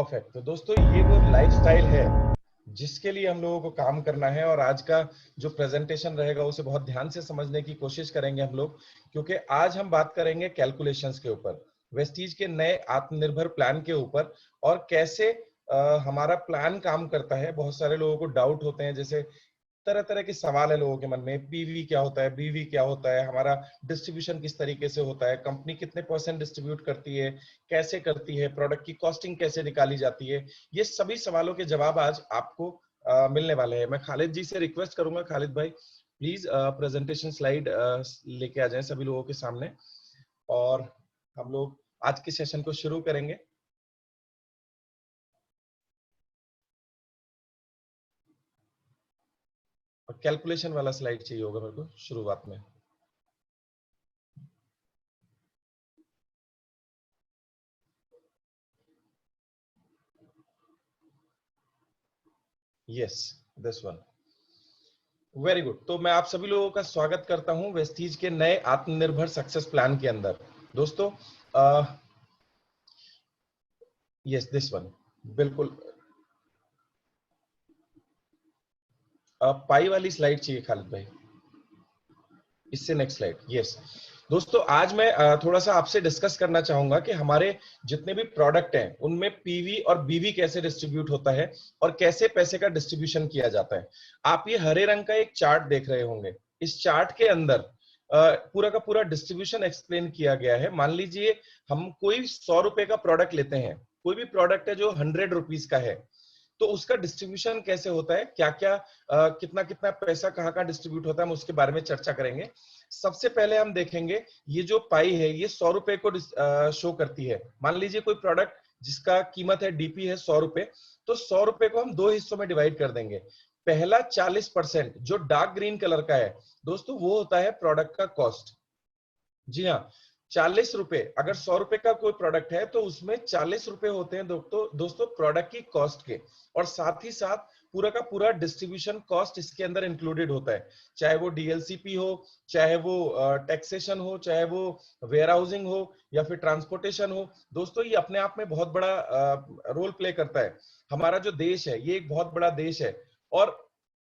Perfect. तो दोस्तों ये वो लाइफस्टाइल है जिसके लिए हम लोगों को काम करना है, और आज का जो प्रेजेंटेशन रहेगा उसे बहुत ध्यान से समझने की कोशिश करेंगे हम लोग, क्योंकि आज हम बात करेंगे कैलकुलेशंस के ऊपर, वेस्टीज के नए आत्मनिर्भर प्लान के ऊपर, और कैसे हमारा प्लान काम करता है। बहुत सारे लोगों को डाउट होते हैं, जैसे तरह तरह के सवाल है लोगों के मन में, पीवी क्या होता है, बीवी क्या होता है, हमारा डिस्ट्रीब्यूशन किस तरीके से होता है, कंपनी कितने परसेंट डिस्ट्रीब्यूट करती है, कैसे करती है, प्रोडक्ट की कॉस्टिंग कैसे निकाली जाती है। ये सभी सवालों के जवाब आज आपको मिलने वाले हैं। मैं खालिद जी से रिक्वेस्ट करूंगा, खालिद भाई प्लीज प्रेजेंटेशन स्लाइड लेके आ जाएं सभी लोगों के सामने, और हम लोग आज के सेशन को शुरू करेंगे। और कैलकुलेशन वाला स्लाइड चाहिए होगा मेरे को शुरुआत में। Yes, this one. Very good. तो मैं आप सभी लोगों का स्वागत करता हूं वेस्टीज के नए आत्मनिर्भर सक्सेस प्लान के अंदर। दोस्तों यस, दिस वन, बिल्कुल। पाई वाली स्लाइड चाहिए खालिद भाई, इससे नेक्स्ट स्लाइड। यस दोस्तों, आज मैं थोड़ा सा आपसे डिस्कस करना चाहूंगा कि हमारे जितने भी प्रोडक्ट हैं उनमें पीवी और बीवी कैसे डिस्ट्रीब्यूट होता है और कैसे पैसे का डिस्ट्रीब्यूशन किया जाता है। आप ये हरे रंग का एक चार्ट देख रहे होंगे। इस चार्ट के अंदर पूरा का पूरा डिस्ट्रीब्यूशन एक्सप्लेन किया गया है। मान लीजिए हम कोई 100 रुपए का प्रोडक्ट लेते हैं, कोई भी प्रोडक्ट है जो 100 रुपीज का है, तो उसका डिस्ट्रीब्यूशन कैसे होता है, क्या क्या कितना कितना पैसा कहाँ कहाँ डिस्ट्रीब्यूट होता है, हम उसके बारे में चर्चा करेंगे। सबसे पहले हम देखेंगे ये जो पाई है ये 100 रुपए को शो करती है। मान लीजिए कोई प्रोडक्ट जिसका कीमत है डीपी है 100 रुपए, तो 100 रुपए को हम दो हिस्सों में डिवाइड कर देंगे। पहला 40% जो डार्क ग्रीन कलर का है दोस्तों, वो होता है प्रोडक्ट का कॉस्ट। जी हाँ, 40 रुपए, अगर 100 रुपए का कोई प्रोडक्ट है तो उसमें 40 रुपए होते हैं दोस्तों प्रोडक्ट की कॉस्ट के, और साथ ही साथ पूरा का पूरा डिस्ट्रीब्यूशन कॉस्ट इसके अंदर इंक्लूडेड होता है। चाहे वो डीएलसीपी हो, चाहे वो टैक्सेशन हो, चाहे वो वेयर हाउसिंग हो, या फिर ट्रांसपोर्टेशन हो। दोस्तों ये अपने आप में बहुत बड़ा रोल प्ले करता है। हमारा जो देश है ये एक बहुत बड़ा देश है, और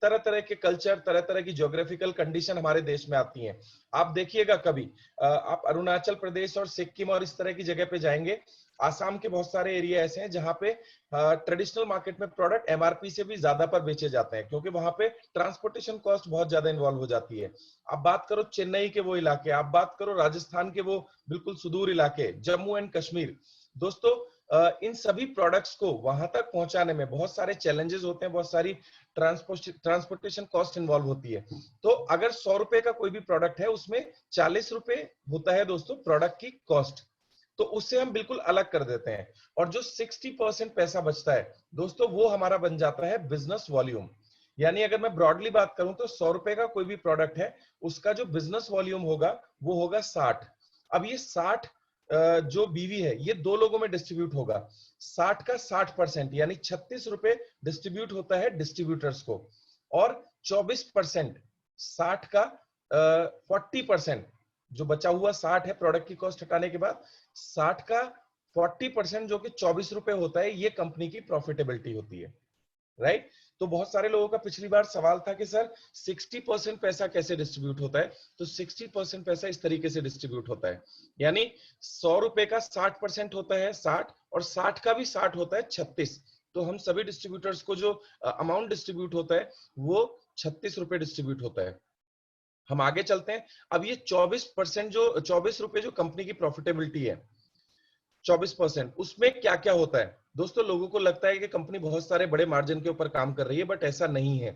तरह तरह के कल्चर, तरह तरह की ज्योग्राफिकल कंडीशन हमारे देश में आती हैं। आप देखिएगा कभी आप अरुणाचल प्रदेश और सिक्किम और इस तरह की जगह पे जाएंगे, आसाम के बहुत सारे एरिया ऐसे हैं जहां पे ट्रेडिशनल मार्केट में प्रोडक्ट एमआरपी से भी ज्यादा पर बेचे जाते हैं, क्योंकि वहां पे ट्रांसपोर्टेशन कॉस्ट बहुत ज्यादा इन्वॉल्व हो जाती है। आप बात करो चेन्नई के वो इलाके, आप बात करो राजस्थान के वो बिल्कुल सुदूर इलाके, जम्मू एंड कश्मीर। दोस्तों इन सभी प्रोडक्ट्स को वहां तक पहुंचाने में बहुत सारे चैलेंजेस होते हैं, बहुत सारी ट्रांसपोर्टेशन कॉस्ट इन्वॉल्व होती है। तो अगर 100 रुपए का कोई भी प्रोडक्ट है उसमें 40 रुपए होता है दोस्तों प्रोडक्ट की कॉस्ट, तो उससे हम बिल्कुल अलग कर देते हैं। और जो 60% पैसा बचता है दोस्तों, वो हमारा बन जाता है बिजनेस वॉल्यूम। यानी अगर मैं ब्रॉडली बात करूं तो 100 रुपए का कोई भी प्रोडक्ट है, उसका जो बिजनेस वॉल्यूम होगा वो होगा 60। अब ये 60 जो बीवी है ये दो लोगों में डिस्ट्रीब्यूट होगा। 60 का 60% यानी 36 रुपए डिस्ट्रीब्यूट होता है डिस्ट्रीब्यूटर्स को, और 24% 60 का 40%, जो बचा हुआ 60 है प्रोडक्ट की कॉस्ट हटाने के बाद, 60 का 40% जो कि 24 रुपए होता है, ये कंपनी की प्रॉफिटेबिलिटी होती है। राइट? तो बहुत सारे लोगों का पिछली बार सवाल था कि सर 60% पैसा कैसे डिस्ट्रीब्यूट होता है। तो 60% पैसा इस तरीके से डिस्ट्रीब्यूट होता है, यानी 100 रुपए का 60% होता है 60, और 60 का भी 60 होता है 36। तो हम सभी डिस्ट्रीब्यूटर्स को जो अमाउंट डिस्ट्रीब्यूट होता है वो 36 रुपए डिस्ट्रीब्यूट होता है। हम आगे चलते हैं। अब ये 24% जो 24 रुपए जो कंपनी की प्रॉफिटेबिलिटी है, 24%, उसमें क्या क्या होता है दोस्तों। लोगों को लगता है कि कंपनी बहुत सारे बड़े मार्जिन के ऊपर काम कर रही है, बट ऐसा नहीं है।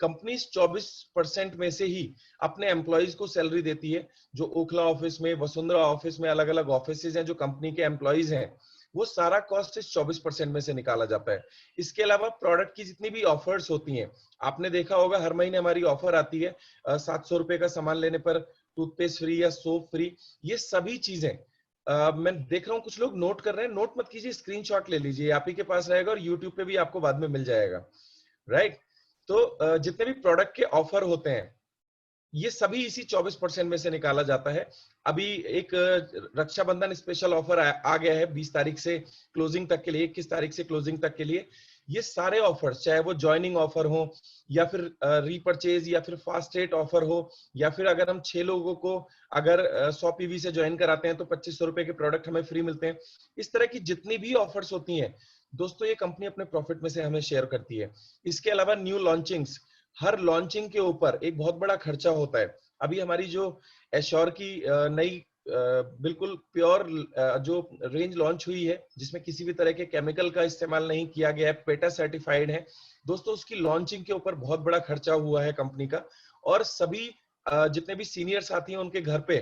कंपनी 24% में से ही अपने एम्प्लॉइज को सैलरी देती है। जो ओखला ऑफिस में, वसुंधरा ऑफिस में, अलग अलग ऑफिस हैं जो कंपनी के एम्प्लॉइज हैं, वो सारा कॉस्ट इस 24% में से निकाला जाता है। इसके अलावा प्रोडक्ट की जितनी भी ऑफर्स होती हैं, आपने देखा होगा हर महीने हमारी ऑफर आती है 700 रुपए का सामान लेने पर टूथपेस्ट फ्री या सोप फ्री। ये सभी चीजें मैं देख रहा हूं कुछ लोग नोट कर रहे हैं। नोट मत कीजिए, स्क्रीनशॉट ले लीजिए, आप ही के पास रहेगा और यूट्यूब पे भी आपको बाद में मिल जाएगा। राइट? तो जितने भी प्रोडक्ट के ऑफर होते हैं ये सभी इसी 24% में से निकाला जाता है। अभी एक रक्षाबंधन स्पेशल ऑफर आ गया है 20 तारीख से क्लोजिंग तक के लिए, 21 तारीख से क्लोजिंग तक के लिए। ये सारे ऑफर्स, चाहे वो ज्वाइनिंग ऑफर हो या फिर रीपरचेज या फिर फास्ट रेट ऑफर हो, या फिर अगर हम 6 लोगों को अगर 100 पीवी से ज्वाइन कराते हैं तो 2500 रुपए के प्रोडक्ट हमें फ्री मिलते हैं। इस तरह की जितनी भी ऑफर्स होती हैं दोस्तों, ये कंपनी अपने प्रॉफिट में से हमें शेयर करती है। इसके अलावा न्यू लॉन्चिंग्स, हर लॉन्चिंग के ऊपर एक बहुत बड़ा खर्चा होता है। अभी हमारी जो एश्योर की नई बिल्कुल प्योर जो रेंज लॉन्च हुई है, जिसमें किसी भी तरह के केमिकल का इस्तेमाल नहीं किया गया है, पेटा सर्टिफाइड है दोस्तों, उसकी लॉन्चिंग के ऊपर बहुत बड़ा खर्चा हुआ है कंपनी का। और सभी जितने भी सीनियर साथी हैं उनके घर पे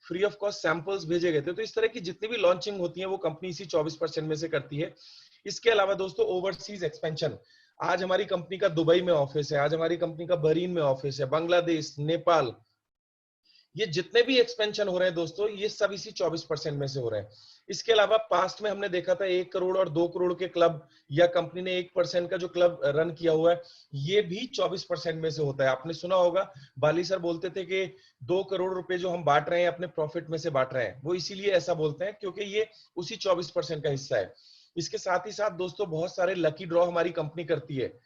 फ्री ऑफ कॉस्ट सैंपल्स भेजे गए थे। तो इस तरह की जितनी भी लॉन्चिंग होती है वो कंपनी इसी 24% में से करती है। इसके अलावा दोस्तों ओवरसीज एक्सपेंशन, आज हमारी कंपनी का दुबई में ऑफिस है, आज हमारी कंपनी का बहरीन में ऑफिस है, बांग्लादेश, नेपाल, ये जितने भी एक्सपेंशन हो रहे हैं दोस्तों, ये सब इसी 24% में से हो रहे हैं। इसके अलावा पास्ट में हमने देखा था 1 करोड़ और 2 करोड़ के क्लब, या कंपनी ने 1% का जो क्लब रन किया हुआ है, ये भी 24% में से होता है। आपने सुना होगा बाली सर बोलते थे कि 2 करोड़ रुपए जो हम बांट रहे हैं अपने प्रॉफिट में से बांट रहे हैं, वो इसीलिए ऐसा बोलते हैं क्योंकि ये उसी 24% का हिस्सा है। इसके साथ ही साथ दोस्तों बहुत सारे लकी ड्रॉ हमारी कंपनी करती है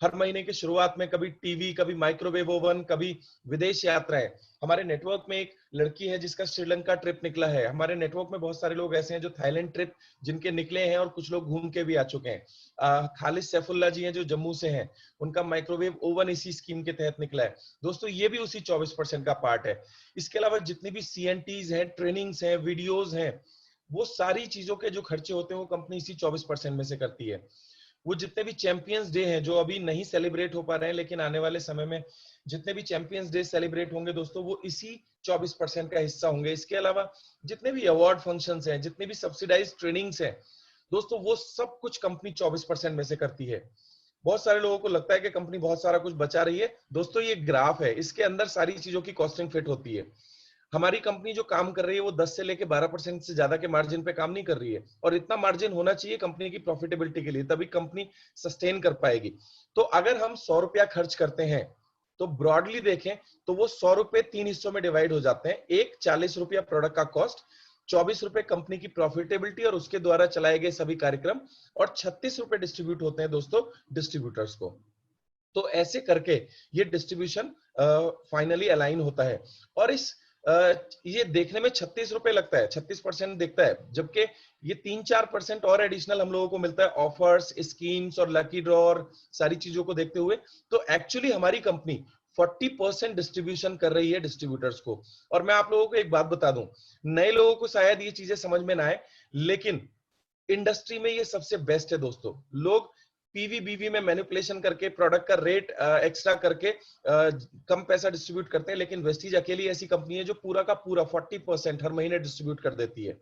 हर महीने की शुरुआत में, कभी टीवी, कभी माइक्रोवेव ओवन, कभी विदेश यात्राएं। हमारे नेटवर्क में एक लड़की है जिसका श्रीलंका ट्रिप निकला है। हमारे नेटवर्क में बहुत सारे लोग ऐसे हैं जो थाईलैंड ट्रिप जिनके निकले हैं, और कुछ लोग घूम के भी आ चुके हैं। खालिद सैफुल्ला जी हैं जो जम्मू से हैं, उनका माइक्रोवेव ओवन इसी स्कीम के तहत निकला है दोस्तों, ये भी उसी 24% का पार्ट है। इसके अलावा जितनी भी CNTs हैं, ट्रेनिंग्स हैं, वीडियोज हैं, वो सारी चीजों के जो खर्चे होते हैं वो कंपनी इसी 24% में से करती है। वो जितने भी चैंपियंस डे हैं जो अभी नहीं सेलिब्रेट हो पा रहे हैं, लेकिन आने वाले समय में जितने भी चैंपियंस डे सेलिब्रेट होंगे दोस्तों, वो इसी 24% का हिस्सा होंगे। इसके अलावा जितने भी अवार्ड फंक्शंस हैं, जितने भी सब्सिडाइज ट्रेनिंग्स हैं दोस्तों, वो सब कुछ कंपनी 24% में से करती है। बहुत सारे लोगों को लगता है कि कंपनी बहुत सारा कुछ बचा रही है दोस्तों, ये ग्राफ है, इसके अंदर सारी चीजों की कॉस्टिंग फिट होती है। हमारी कंपनी जो काम कर रही है वो 10 से लेके 12% से ज्यादा के मार्जिन पे काम नहीं कर रही है, और इतना मार्जिन होना चाहिए कंपनी की प्रॉफिटेबिलिटी के लिए, तभी कंपनी सस्टेन कर पाएगी। तो अगर हम 100 रुपया खर्च करते हैं तो ब्रॉडली देखें तो वो 100 रुपए 3 हिस्सों में डिवाइड हो जाते हैं। एक 40 रुपया प्रोडक्ट का कॉस्ट, 24 रुपए कंपनी की प्रॉफिटेबिलिटी और उसके द्वारा चलाए गए सभी कार्यक्रम, और 36 रुपए डिस्ट्रीब्यूट होते हैं दोस्तों डिस्ट्रीब्यूटर्स को। तो ऐसे करके ये डिस्ट्रीब्यूशन फाइनली अलाइन होता है। और इस ये देखने में 36 रुपए लगता है, 36% दिखता है, जबकि ये 3-4% और एडिशनल हम लोगों को मिलता है ऑफर्स, स्कीम्स और लकी ड्रॉ और सारी चीजों को देखते हुए। तो एक्चुअली हमारी कंपनी 40% डिस्ट्रीब्यूशन कर रही है डिस्ट्रीब्यूटर्स को। और मैं आप लोगों को एक बात बता दूं, नए लोगों को शायद ये चीजें समझ में ना आए, लेकिन इंडस्ट्री में ये सबसे बेस्ट है दोस्तों। लोग पीवी-बीवी में मैनिपुलेशन करके प्रोडक्ट का रेट एक्स्ट्रा करके कम पैसा डिस्ट्रीब्यूट करते हैं, लेकिन वेस्टीज अकेली ऐसी कंपनी है जो पूरा का पूरा 40% हर महीने डिस्ट्रीब्यूट कर देती है।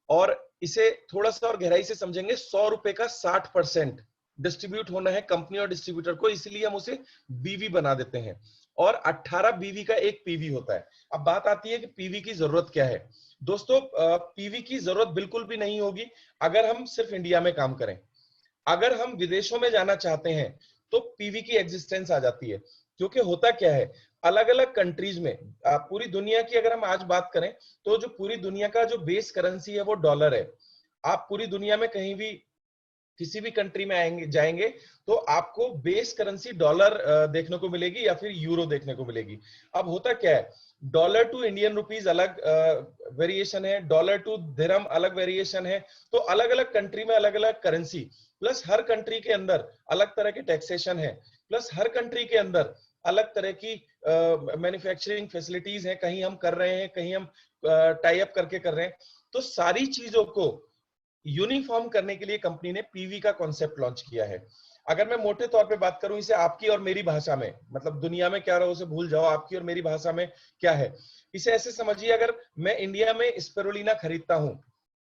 और इसे थोड़ा सा और गहराई से समझेंगे, 100 रुपए का 60% डिस्ट्रीब्यूट होना है कंपनी और डिस्ट्रीब्यूटर को, इसलिए हम उसे बीवी बना देते हैं। और 18 बीवी का एक पीवी होता है। अब बात आती है कि पीवी की जरूरत क्या है दोस्तों। पीवी की जरूरत बिल्कुल भी नहीं होगी अगर हम सिर्फ इंडिया में काम करें। अगर हम विदेशों में जाना चाहते हैं तो पीवी की एग्जिस्टेंस आ जाती है। क्योंकि होता क्या है, अलग अलग कंट्रीज में, पूरी दुनिया की अगर हम आज बात करें तो जो पूरी दुनिया का जो बेस करेंसी है वो डॉलर है। आप पूरी दुनिया में कहीं भी किसी भी कंट्री में आएंगे जाएंगे तो आपको बेस करेंसी डॉलर देखने को मिलेगी या फिर यूरो देखने को मिलेगी। अब होता क्या है, डॉलर टू इंडियन रुपीज अलग वेरिएशन है, डॉलर टू दिरहम अलग वेरिएशन है। तो अलग अलग कंट्री में अलग अलग करेंसी, प्लस हर कंट्री के अंदर अलग तरह के टैक्सेशन है, प्लस हर कंट्री के अंदर अलग तरह की मैन्युफैक्चरिंग फैसिलिटीज है। कहीं हम कर रहे हैं, कहीं हम टाई अप करके कर रहे हैं। तो सारी चीजों को यूनिफॉर्म करने के लिए कंपनी ने पीवी का कॉन्सेप्ट लॉन्च किया है। अगर मैं मोटे तौर पे बात करूं इसे आपकी और मेरी भाषा में, मतलब दुनिया में क्या रहा उसे भूल जाओ, आपकी और मेरी भाषा में क्या है, इसे ऐसे समझिए, अगर मैं इंडिया में स्पिरुलिना खरीदता हूं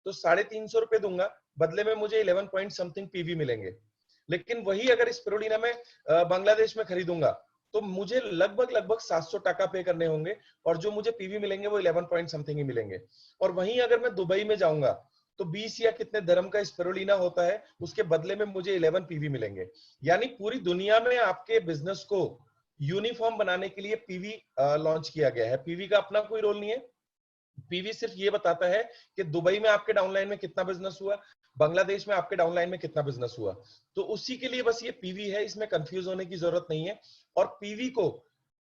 तो 350 रुपए दूंगा, बदले में मुझे 11 पॉइंट समथिंग पीवी मिलेंगे। लेकिन वही अगर स्पिरुलिना में बांग्लादेश में खरीदूंगा तो मुझे लगभग लगभग 700 टका पे करने होंगे, और जो मुझे पीवी मिलेंगे वो 11 पॉइंट समथिंग ही मिलेंगे। और वहीं अगर मैं दुबई में जाऊंगा तो 20 या कितने धर्म का स्पिरुलिना होता है, उसके बदले में मुझे 11 पीवी मिलेंगे। यानी पूरी दुनिया में आपके बिजनेस को यूनिफॉर्म बनाने के लिए पीवी लॉन्च किया गया है। पीवी का अपना कोई रोल नहीं है। पीवी सिर्फ ये बताता है कि दुबई में आपके डाउनलाइन में कितना बिजनेस हुआ, बांग्लादेश में आपके डाउनलाइन में कितना बिजनेस हुआ। तो उसी के लिए बस ये पीवी है, इसमें कंफ्यूज होने की जरूरत नहीं है। और पीवी को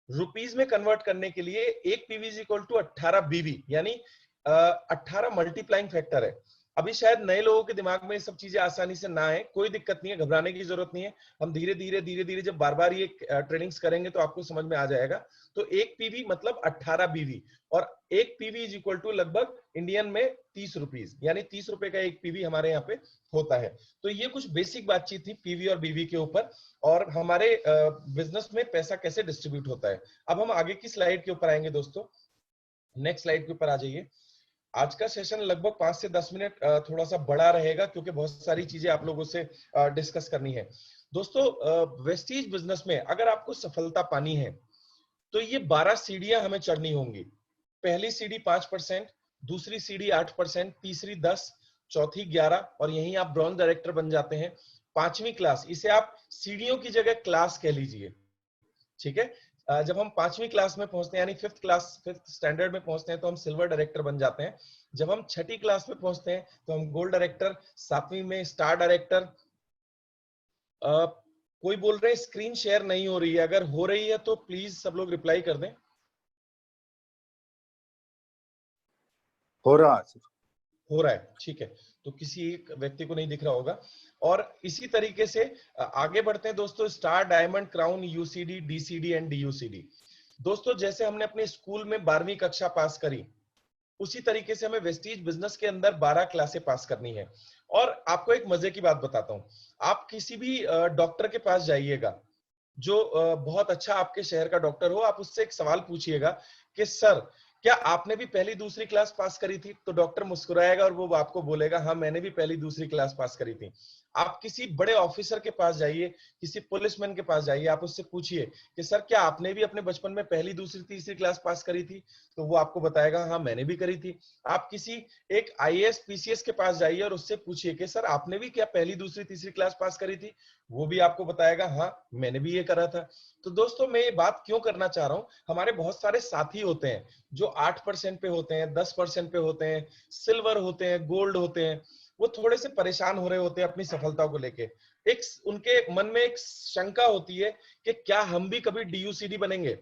रुपीज में कन्वर्ट करने के लिए एक पीवी इज इक्वल टू 18 बीवी, यानी 18 मल्टीप्लाइंग फैक्टर है। अभी शायद नए लोगों के दिमाग में ये सब चीजें आसानी से ना आए, कोई दिक्कत नहीं है, घबराने की जरूरत नहीं है। हम धीरे धीरे जब बार बार ये ट्रेनिंग्स करेंगे तो आपको समझ में आ जाएगा। तो एक पीवी मतलब 18 बीवी, और एक पीवी इज इक्वल टू लगभग इंडियन में 30 रुपीज, यानी 30 रुपए का एक पीवी हमारे यहाँ पे होता है। तो ये कुछ बेसिक बातचीत थी पीवी और बीवी के ऊपर, और हमारे बिजनेस में पैसा कैसे डिस्ट्रीब्यूट होता है। अब हम आगे की स्लाइड के ऊपर आएंगे दोस्तों। नेक्स्ट स्लाइड के ऊपर आ जाइए। आज का सेशन लगभग 5 से 10 मिनट थोड़ा सा बड़ा रहेगा, क्योंकि बहुत सारी चीजें आप लोगों से डिस्कस करनी है। दोस्तों, वेस्टीज बिजनेस में अगर आपको सफलता पानी है तो ये 12 सीढ़ियां हमें चढ़नी होंगी। पहली सीढ़ी 5%, दूसरी सीढ़ी 8%, तीसरी 10, चौथी 11, और यहीं आप ब्रॉन्ज डायरेक्टर बन जाते हैं। पांचवी क्लास, इसे आप सीढ़ियों की जगह क्लास कह लीजिए, ठीक है। जब हम पांचवी क्लास में पहुंचते हैं, यानी फिफ्थ स्टैंडर्ड में पहुंचते हैं, तो हम सिल्वर डायरेक्टर बन जाते हैं। जब हम छठी क्लास में पहुंचते हैं तो हम गोल्ड डायरेक्टर, सातवीं में स्टार डायरेक्टर। कोई बोल रहे हैं स्क्रीन शेयर नहीं हो रही है, अगर हो रही है तो प्लीज सब लोग रिप्लाई कर दें। हो रहा है, हो रहा है, ठीक है। तो किसी एक व्यक्ति को नहीं दिख रहा होगा। और इसी तरीके से आगे बढ़ते हैं दोस्तों। Star, diamond, crown, UCD, DCD and DUCD. दोस्तों, जैसे हमने अपने स्कूल में 12वीं कक्षा पास करी, उसी तरीके से हमें वेस्टीज बिजनेस के अंदर 12 क्लासें पास करनी है। और आपको एक मजे की बात बताता हूं, आप किसी भी डॉक्टर के पास जाइएगा, जो बहुत अच्छा आपके शहर का डॉक्टर हो, आप उससे एक सवाल पूछिएगा कि सर, क्या आपने भी पहली दूसरी क्लास पास करी थी? तो डॉक्टर मुस्कुराएगा और वो आपको बोलेगा, हाँ मैंने भी पहली दूसरी क्लास पास करी थी। आप किसी बड़े ऑफिसर के पास जाइए, किसी पुलिसमैन के पास जाइए, आप उससे पूछिए कि सर, क्या आपने भी अपने बचपन में पहली दूसरी तीसरी क्लास पास करी थी? तो वो आपको बताएगा, हाँ मैंने भी करी थी। आप किसी एक आईएएस पीसीएस के पास जाइए और उससे पूछिए कि सर, आपने भी क्या पहली दूसरी तीसरी क्लास पास करी थी? वो भी आपको बताएगा, हाँ मैंने भी ये करा था। तो दोस्तों, मैं ये बात क्यों करना चाह रहा हूं, हमारे बहुत सारे साथी होते हैं जो 8% पे होते हैं, 10% पे होते हैं, सिल्वर होते हैं, गोल्ड होते हैं। वो थोड़े से परेशान हो रहे होते हैं अपनी सफलता को लेके। एक उनके मन में एक शंका होती है कि क्या हम भी कभी डीयूसीडी बनेंगे।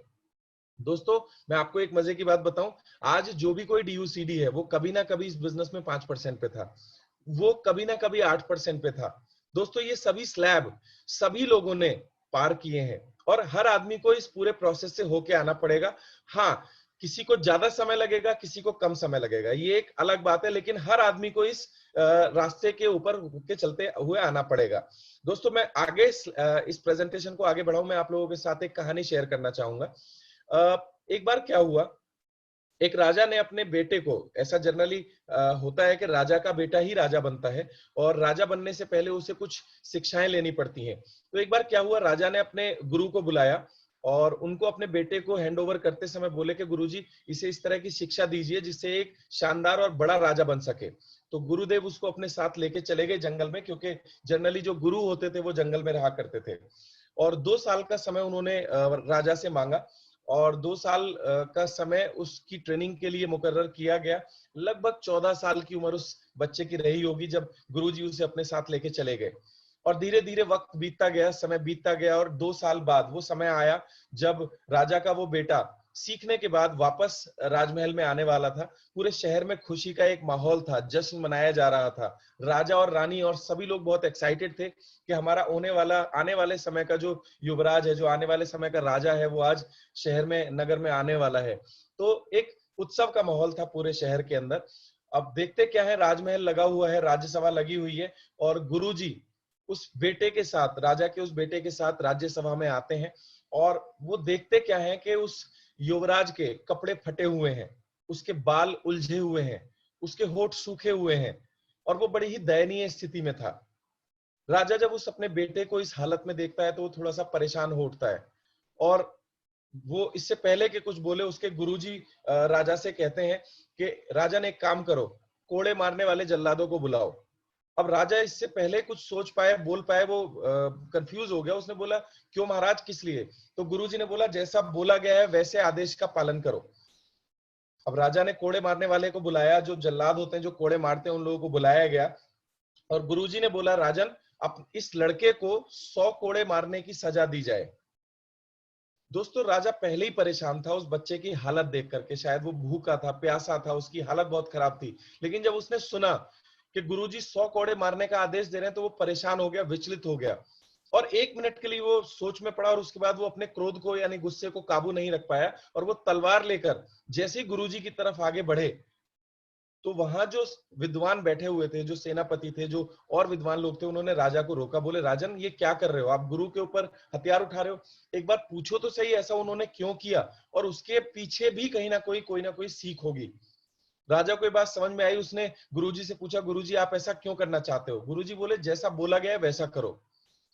दोस्तों, मैं आपको एक मजे की बात बताऊं, आज जो भी कोई डीयूसीडी है वो कभी ना कभी इस बिजनेस में 5% पे था, वो कभी ना कभी 8% पे था। दोस्तों, ये सभी स्लैब सभी लोगों ने पार किए हैं, और हर आदमी को इस पूरे प्रोसेस से होके आना पड़ेगा। हाँ, किसी को ज्यादा समय लगेगा, किसी को कम समय लगेगा, ये एक अलग बात है, लेकिन हर आदमी को इस रास्ते के ऊपर के चलते हुए आना पड़ेगा। दोस्तों, मैं आगे इस प्रेजेंटेशन को आगे बढ़ाऊं, मैं आप लोगों के साथ एक कहानी शेयर करना चाहूंगा। एक बार क्या हुआ, एक राजा ने अपने बेटे को, ऐसा जनरली होता है कि राजा का बेटा ही राजा बनता है, और राजा बनने से पहले उसे कुछ शिक्षाएं लेनी पड़ती हैं। तो एक बार क्या हुआ, राजा ने अपने गुरु को बुलाया और उनको अपने बेटे को हैंड ओवर करते समय बोले कि गुरुजी, इसे इस तरह की शिक्षा दीजिए जिससे एक शानदार और बड़ा राजा बन सके। तो गुरुदेव उसको अपने साथ लेके चले गए जंगल में, क्योंकि जनरली जो गुरु होते थे वो जंगल में रहा करते थे। और 2 साल का समय उन्होंने राजा से मांगा, और 2 साल का समय उसकी ट्रेनिंग के लिए मुकर्रर किया गया। लगभग 14 साल की उम्र उस बच्चे की रही होगी जब गुरुजी उसे अपने साथ लेके चले गए। और धीरे धीरे वक्त बीतता गया, समय बीतता गया, और 2 साल बाद वो समय आया जब राजा का वो बेटा सीखने के बाद वापस राजमहल में आने वाला था। पूरे शहर में खुशी का एक माहौल था, जश्न मनाया जा रहा था। राजा और रानी और सभी लोग बहुत एक्साइटेड थे कि हमारा आने वाले समय का जो युवराज है, जो आने वाले समय का राजा है, वो आज शहर में, नगर में आने वाला है। तो एक उत्सव का माहौल था पूरे शहर के अंदर। अब देखते क्या है, राजमहल लगा हुआ है, राज्यसभा लगी हुई है, और गुरुजी उस बेटे के साथ, राजा के उस बेटे के साथ राज्यसभा में आते हैं। और वो देखते क्या है कि उस युवराज के कपड़े फटे हुए हैं, उसके बाल उलझे हुए हैं, उसके होठ सूखे हुए हैं, और वो बड़ी ही दयनीय स्थिति में था। राजा जब उस अपने बेटे को इस हालत में देखता है तो वो थोड़ा सा परेशान हो उठता है, और वो इससे पहले कि कुछ बोले, उसके गुरुजी राजा से कहते हैं कि राजा ने एक काम करो, कोड़े मारने वाले जल्लादों को बुलाओ। अब राजा इससे पहले कुछ सोच पाए, बोल पाए, वो कंफ्यूज हो गया। उसने बोला क्यों महाराज, किस लिए? तो गुरुजी ने बोला जैसा बोला गया है वैसे आदेश का पालन करो। अब राजा ने कोड़े मारने वाले को बुलाया, जो जल्लाद होते हैं जो कोड़े मारते हैं उन लोगों को बुलाया गया, और गुरुजी ने बोला राजन अब इस लड़के को 100 कोड़े मारने की सजा दी जाए। दोस्तों राजा पहले ही परेशान था उस बच्चे की हालत देख करके, शायद वो भूखा था, प्यासा था, उसकी हालत बहुत खराब थी। लेकिन जब उसने सुना कि गुरुजी 100 कोड़े मारने का आदेश दे रहे हैं तो वो परेशान हो गया, विचलित हो गया, और 1 मिनट के लिए वो सोच में पड़ा, और उसके बाद वो अपने क्रोध को यानी गुस्से को काबू नहीं रख पाया, और वो तलवार लेकर जैसे ही गुरुजी की तरफ आगे बढ़े तो वहां जो विद्वान बैठे हुए थे, जो सेनापति थे, जो और विद्वान लोग थे, उन्होंने राजा को रोका। बोले राजन ये क्या कर रहे हो, आप गुरु के ऊपर हथियार उठा रहे हो, एक बार पूछो तो सही ऐसा उन्होंने क्यों किया, और उसके पीछे भी कहीं ना कोई सीख होगी। राजा को ये बात समझ में आई, उसने गुरुजी से पूछा गुरुजी आप ऐसा क्यों करना चाहते हो? गुरुजी बोले जैसा बोला गया है वैसा करो।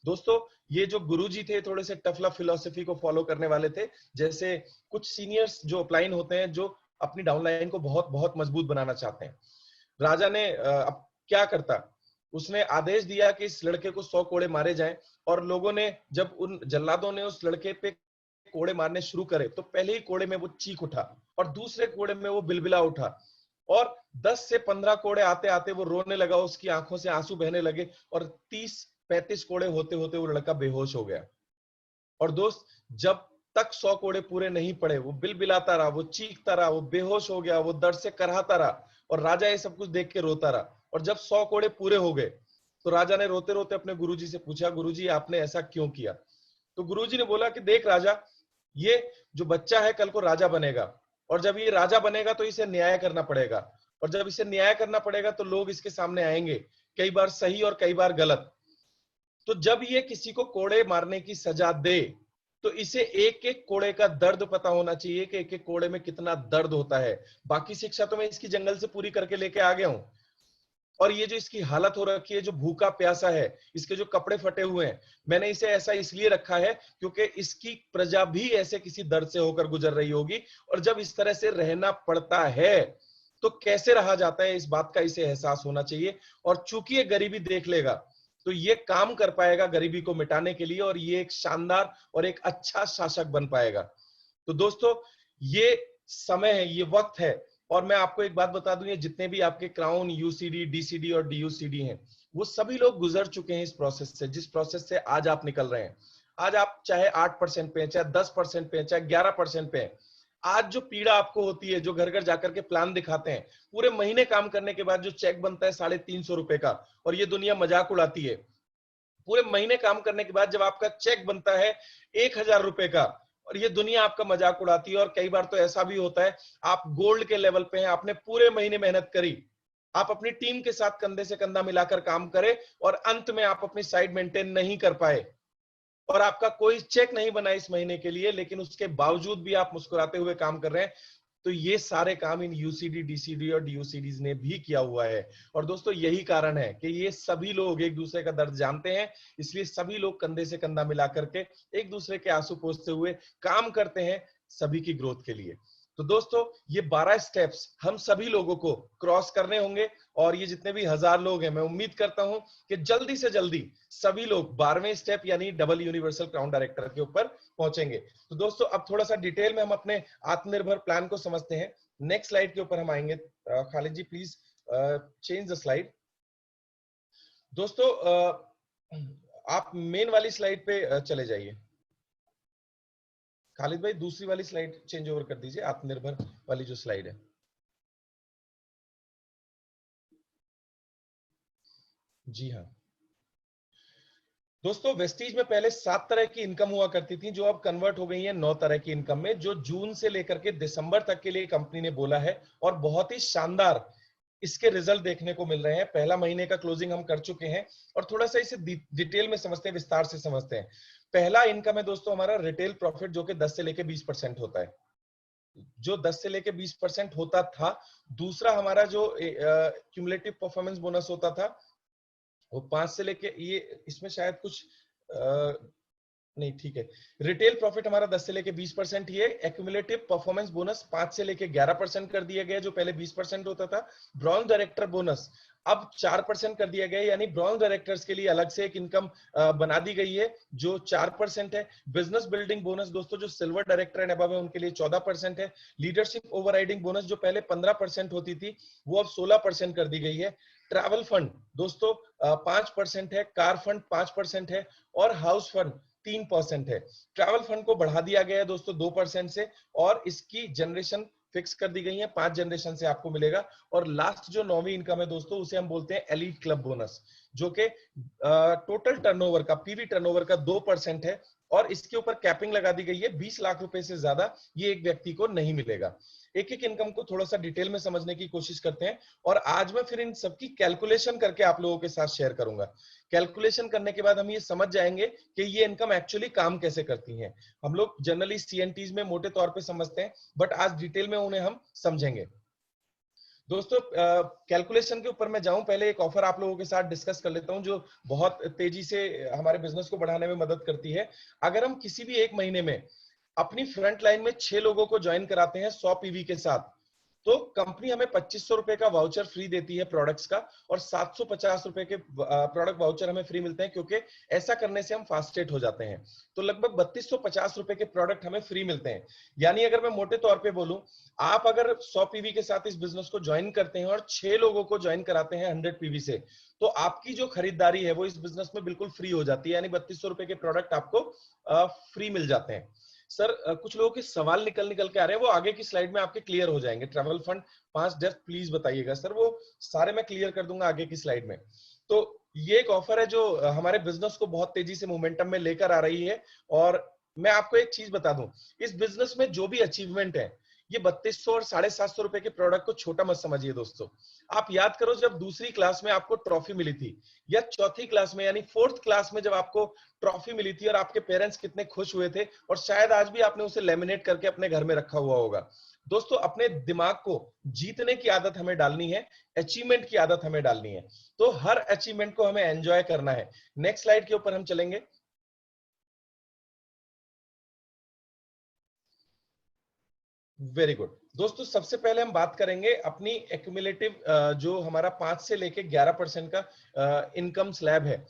दोस्तों ये जो गुरुजी थे थोड़े से टफ लव फिलॉसफी को फॉलो करने वाले थे, जैसे कुछ सीनियर्स जो अपलाइन होते हैं जो अपनी डाउनलाइन को बहुत बहुत मजबूत बनाना चाहते हैं। राजा ने अब क्या करता, उसने आदेश दिया कि इस लड़के को 100 कोड़े मारे जाएं, और लोगों ने जब उन जल्लादों ने उस लड़के पे कोड़े मारने शुरू करे तो पहले ही कोड़े में वो चीख उठा, और दूसरे कोड़े में वो बिलबिला उठा, और 10 से 15 कोड़े आते आते वो रोने लगा, उसकी आंखों से आंसू बहने लगे, और 30-35 कोड़े होते होते वो लड़का बेहोश हो गया। और दोस्त जब तक 100 कोड़े पूरे नहीं पड़े वो बिलबिलाता रहा, वो चीखता रहा, वो बेहोश हो गया, वो दर्द से कराहता रहा, और राजा ये सब कुछ देख के रोता रहा। और जब 100 कोड़े पूरे हो गए तो राजा ने रोते रोते अपने गुरुजी से पूछा गुरुजी आपने ऐसा क्यों किया? तो गुरुजी ने बोला कि देख राजा, ये जो बच्चा है कल को राजा बनेगा, और जब ये राजा बनेगा तो इसे न्याय करना पड़ेगा, और जब इसे न्याय करना पड़ेगा तो लोग इसके सामने आएंगे, कई बार सही और कई बार गलत। तो जब ये किसी को कोड़े मारने की सजा दे तो इसे एक एक कोड़े का दर्द पता होना चाहिए कि एक एक कोड़े में कितना दर्द होता है। बाकी शिक्षा तो मैं इसकी जंगल से पूरी करके लेके आ गया हूं, और ये जो इसकी हालत हो रखी है, जो भूखा प्यासा है, इसके जो कपड़े फटे हुए हैं, मैंने इसे ऐसा इसलिए रखा है क्योंकि इसकी प्रजा भी ऐसे किसी दर्द से होकर गुजर रही होगी, और जब इस तरह से रहना पड़ता है तो कैसे रहा जाता है इस बात का इसे एहसास होना चाहिए। और चूंकि ये गरीबी देख लेगा तो ये काम कर पाएगा गरीबी को मिटाने के लिए, और ये एक शानदार और एक अच्छा शासक बन पाएगा। तो दोस्तों ये समय है, ये वक्त है, और मैं आपको एक बात बता दूं, ये जितने भी आपके क्राउन, यूसीडी, डीसीडी और डीयूसीडी हैं, वो सभी लोग गुजर चुके हैं इस प्रोसेस से, जिस प्रोसेस से आज आप निकल रहे हैं। आज आप चाहे 8% पे, चाहे 10% पे, चाहे 11% पे, आज जो पीड़ा आपको होती है, जो घर घर जाकर के प्लान दिखाते हैं, पूरे महीने काम करने के बाद जो चेक बनता है 350 रुपए का, और ये दुनिया मजाक उड़ाती है, पूरे महीने काम करने के बाद जब आपका चेक बनता है 1000 रुपए का, और ये दुनिया आपका मजाक उड़ाती है। और कई बार तो ऐसा भी होता है आप गोल्ड के लेवल पे हैं, आपने पूरे महीने मेहनत करी, आप अपनी टीम के साथ कंधे से कंधा मिलाकर काम करे, और अंत में आप अपनी साइड मेंटेन नहीं कर पाए, और आपका कोई चेक नहीं बना इस महीने के लिए, लेकिन उसके बावजूद भी आप मुस्कुराते हुए काम कर रहे हैं। तो ये सारे काम इन यूसीडी, डीसीडी और डीयूसीडीज ने भी किया हुआ है। और दोस्तों यही कारण है कि ये सभी लोग एक दूसरे का दर्द जानते हैं, इसलिए सभी लोग कंधे से कंधा मिला करके एक दूसरे के आंसू पोंछते हुए काम करते हैं सभी की ग्रोथ के लिए। तो दोस्तों ये 12 स्टेप्स हम सभी लोगों को क्रॉस करने होंगे, और ये जितने भी 1000 लोग हैं, मैं उम्मीद करता हूं कि जल्दी से जल्दी सभी लोग 12वें स्टेप यानी डबल यूनिवर्सल क्राउन डायरेक्टर के ऊपर पहुंचेंगे। तो दोस्तों अब थोड़ा सा डिटेल में हम अपने आत्मनिर्भर प्लान को समझते हैं। नेक्स्ट स्लाइड के ऊपर हम आएंगे। खालिद जी प्लीज चेंज द स्लाइड। दोस्तों आप मेन वाली स्लाइड पे चले जाइए। खालिद भाई दूसरी वाली स्लाइड चेंज ओवर कर दीजिए, आत्मनिर्भर वाली जो स्लाइड है। जी हाँ दोस्तों, वेस्टीज में पहले 7 तरह की इनकम हुआ करती थी, जो अब कन्वर्ट हो गई है 9 तरह की इनकम में, जो जून से लेकर के दिसंबर तक के लिए कंपनी ने बोला है, और बहुत ही शानदार इसके रिजल्ट देखने को मिल रहे हैं। पहला महीने का क्लोजिंग हम कर चुके हैं, और थोड़ा सा इसे डिटेल में समझते हैं, विस्तार से समझते हैं। पहला इनकम है दोस्तों हमारा रिटेल प्रॉफिट, जो कि 10 से लेके 20% होता है, जो 10 से लेके 20% होता था। दूसरा हमारा जो क्यूमुलेटिव परफॉर्मेंस बोनस होता था, वो 5 से लेके, ये इसमें शायद कुछ नहीं, ठीक है। रिटेल प्रॉफिट हमारा 10 से लेके 20% ही है। एक्यूमुलेटिव परफॉर्मेंस बोनस 5 से लेके 11% कर दिया गया, जो पहले 20% होता था। ब्रॉन्ज डायरेक्टर बोनस अब 4% कर दिया गया, यानी ब्रॉन्ज डायरेक्टर्स के लिए अलग से एक इनकम बना दी गई है जो 4% है। बिजनेस बिल्डिंग बोनस दोस्तों जो सिल्वर डायरेक्टर एंड अबव है उनके लिए 14% है। लीडरशिप ओवरराइडिंग बोनस जो पहले 15% होती थी वो अब 16% कर दी गई है। ट्रैवल फंड दोस्तों 5% है, कार फंड 5% है, और हाउस फंड 3% है। ट्रैवल फंड को बढ़ा दिया गया है दोस्तों 2% से, और इसकी जनरेशन फिक्स कर दी गई है, 5 जनरेशन से आपको मिलेगा। और लास्ट जो 9वीं इनकम है दोस्तों उसे हम बोलते हैं एलीट क्लब बोनस, जो कि टोटल टर्नओवर का, पीवी टर्नओवर का 2% है, और इसके ऊपर कैपिंग लगा दी गई है। 20 लाख रुपए से ज्यादा ये एक व्यक्ति को नहीं मिलेगा। एक एक इनकम को थोड़ा सा डिटेल में समझने की कोशिश करते हैं, और आज मैं फिर इन सबकी कैलकुलेशन करके आप लोगों के साथ शेयर करूंगा। कैलकुलेशन करने के बाद हम ये समझ जाएंगे कि ये इनकम एक्चुअली काम कैसे करती है। हम लोग जनरली सीएनटीज में मोटे तौर पे समझते हैं, बट आज डिटेल में उन्हें हम समझेंगे। दोस्तों कैलकुलेशन के ऊपर मैं जाऊं पहले एक ऑफर आप लोगों के साथ डिस्कस कर लेता हूं जो बहुत तेजी से हमारे बिजनेस को बढ़ाने में मदद करती है। अगर हम किसी भी एक महीने में अपनी फ्रंट लाइन में 6 लोगों को ज्वाइन कराते हैं 100 पीवी के साथ, तो कंपनी हमें 2500 रुपए का वाउचर फ्री देती है प्रोडक्ट्स का, और 750 रुपए के प्रोडक्ट वाउचर हमें फ्री मिलते हैं, क्योंकि ऐसा करने से हम फास्टेट हो जाते हैं। तो लगभग 3250 रुपए के प्रोडक्ट हमें फ्री मिलते हैं। यानी अगर मैं मोटे तौर पे बोलूं, आप अगर 100 पीवी के साथ इस बिजनेस को ज्वाइन करते हैं और 6 लोगों को ज्वाइन कराते हैं 100 पीवी से, तो आपकी जो खरीदारी है वो इस बिजनेस में बिल्कुल फ्री हो जाती है। यानी 3200 रुपए के प्रोडक्ट आपको फ्री मिल जाते हैं। सर कुछ लोगों के सवाल निकल निकल के आ रहे हैं, वो आगे की स्लाइड में आपके क्लियर हो जाएंगे। ट्रैवल फंड 5 डेप्थ प्लीज बताइएगा सर, वो सारे मैं क्लियर कर दूंगा आगे की स्लाइड में। तो ये एक ऑफर है जो हमारे बिजनेस को बहुत तेजी से मोमेंटम में लेकर आ रही है। और मैं आपको एक चीज बता दूं, इस बिजनेस में जो भी अचीवमेंट है, ये 3200 और 750 रुपए के प्रोडक्ट को छोटा मत समझिए दोस्तों। आप याद करो जब दूसरी क्लास में आपको ट्रॉफी मिली थी, या चौथी क्लास में यानी 4th क्लास में जब आपको ट्रॉफी मिली थी, और आपके पेरेंट्स कितने खुश हुए थे, और शायद आज भी आपने उसे लेमिनेट करके अपने घर में रखा हुआ होगा। दोस्तों अपने दिमाग को जीतने की आदत हमें डालनी है, अचीवमेंट की आदत हमें डालनी है। तो हर अचीवमेंट को हमें एंजॉय करना है। नेक्स्ट स्लाइड के ऊपर हम चलेंगे। वेरी गुड दोस्तों, सबसे पहले हम बात करेंगे अपनी एक्यूमुलेटिव जो हमारा 5 से लेके 11% का इनकम स्लैब है।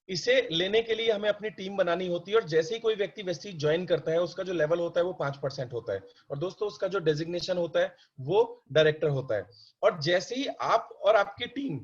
इसे लेने के लिए हमें अपनी टीम बनानी होती है, और जैसे ही कोई व्यक्ति वेस्टी ज्वाइन करता है उसका जो लेवल होता है वो 5% होता है, और दोस्तों उसका जो डेजिग्नेशन होता है वो डायरेक्टर होता है। और जैसे ही आप और आपकी टीम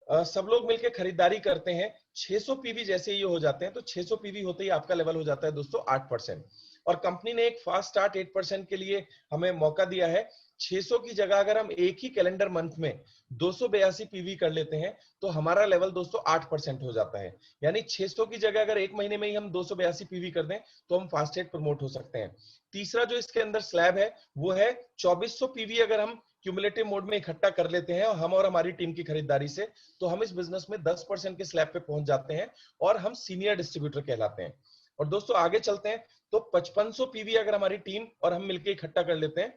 सब लोग मिलकर खरीदारी करते हैं, 600 पीवी जैसे ही हो जाते हैं, तो 600 पीवी होते ही आपका लेवल हो जाता है दोस्तों 8%। और कंपनी ने एक फास्ट स्टार्ट 8% के लिए हमें मौका दिया है। 600 की जगह अगर हम एक ही कैलेंडर मंथ में 282 पीवी कर लेते हैं, तो हमारा लेवल दोस्तों 8% हो जाता है। यानी 600 की जगह अगर एक महीने में ही हम 282 पीवी कर दें, तो हम फास्टेट प्रमोट हो सकते हैं। तीसरा जो इसके अंदर स्लैब है वो है 2400 पीवी। अगर हम क्यूमुलेटिव मोड में इकट्ठा कर लेते हैं हम और हमारी टीम की खरीदारी से, तो हम इस बिजनेस में 10% के स्लैब पे पहुंच जाते हैं, और हम सीनियर डिस्ट्रीब्यूटर कहलाते हैं। और दोस्तों आगे चलते हैं, तो 5500 पीवी अगर हमारी टीम और हम मिलकर इकट्ठा कर लेते हैं,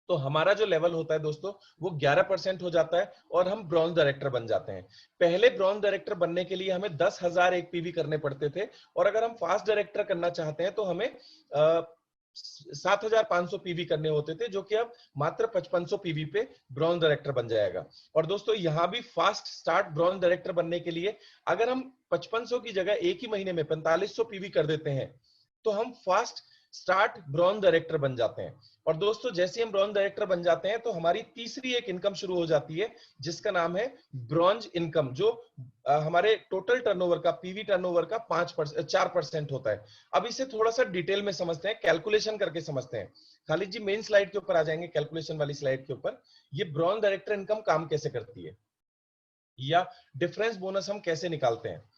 तो हमारा जो लेवल होता है दोस्तों वो 11% हो जाता है, और हम ब्रॉन्ज डायरेक्टर बन जाते हैं। पहले ब्रॉन्ज डायरेक्टर बनने के लिए हमें 10,000 एक पीवी करने पड़ते थे, और अगर हम फास्ट डायरेक्टर करना चाहते हैं तो हमें 7,500 पीवी करने होते थे, जो कि अब मात्र 5500 पीवी पे ब्रॉन्ज डायरेक्टर बन जाएगा। और दोस्तों यहां भी फास्ट स्टार्ट ब्रॉन्ज डायरेक्टर बनने के लिए अगर हम 5500 की जगह एक ही महीने में 4500 पीवी कर देते हैं, तो हम फास्ट स्टार्ट ब्रॉन्ज डायरेक्टर बन जाते हैं। और दोस्तों जैसे हम ब्रॉन्ज डायरेक्टर बन जाते हैं, तो हमारी तीसरी एक इनकम शुरू हो जाती है जिसका नाम है ब्रॉन्ज इनकम, जो हमारे टोटल टर्नओवर का, पीवी टर्नओवर का 4% होता है। अब इसे थोड़ा सा डिटेल में समझते हैं, कैलकुलेशन करके समझते हैं। खालिद जी मेन स्लाइड के ऊपर आ जाएंगे, कैलकुलेशन वाली स्लाइड के ऊपर। ये ब्रॉन्ज डायरेक्टर इनकम काम कैसे करती है, या डिफरेंस बोनस हम कैसे निकालते हैं।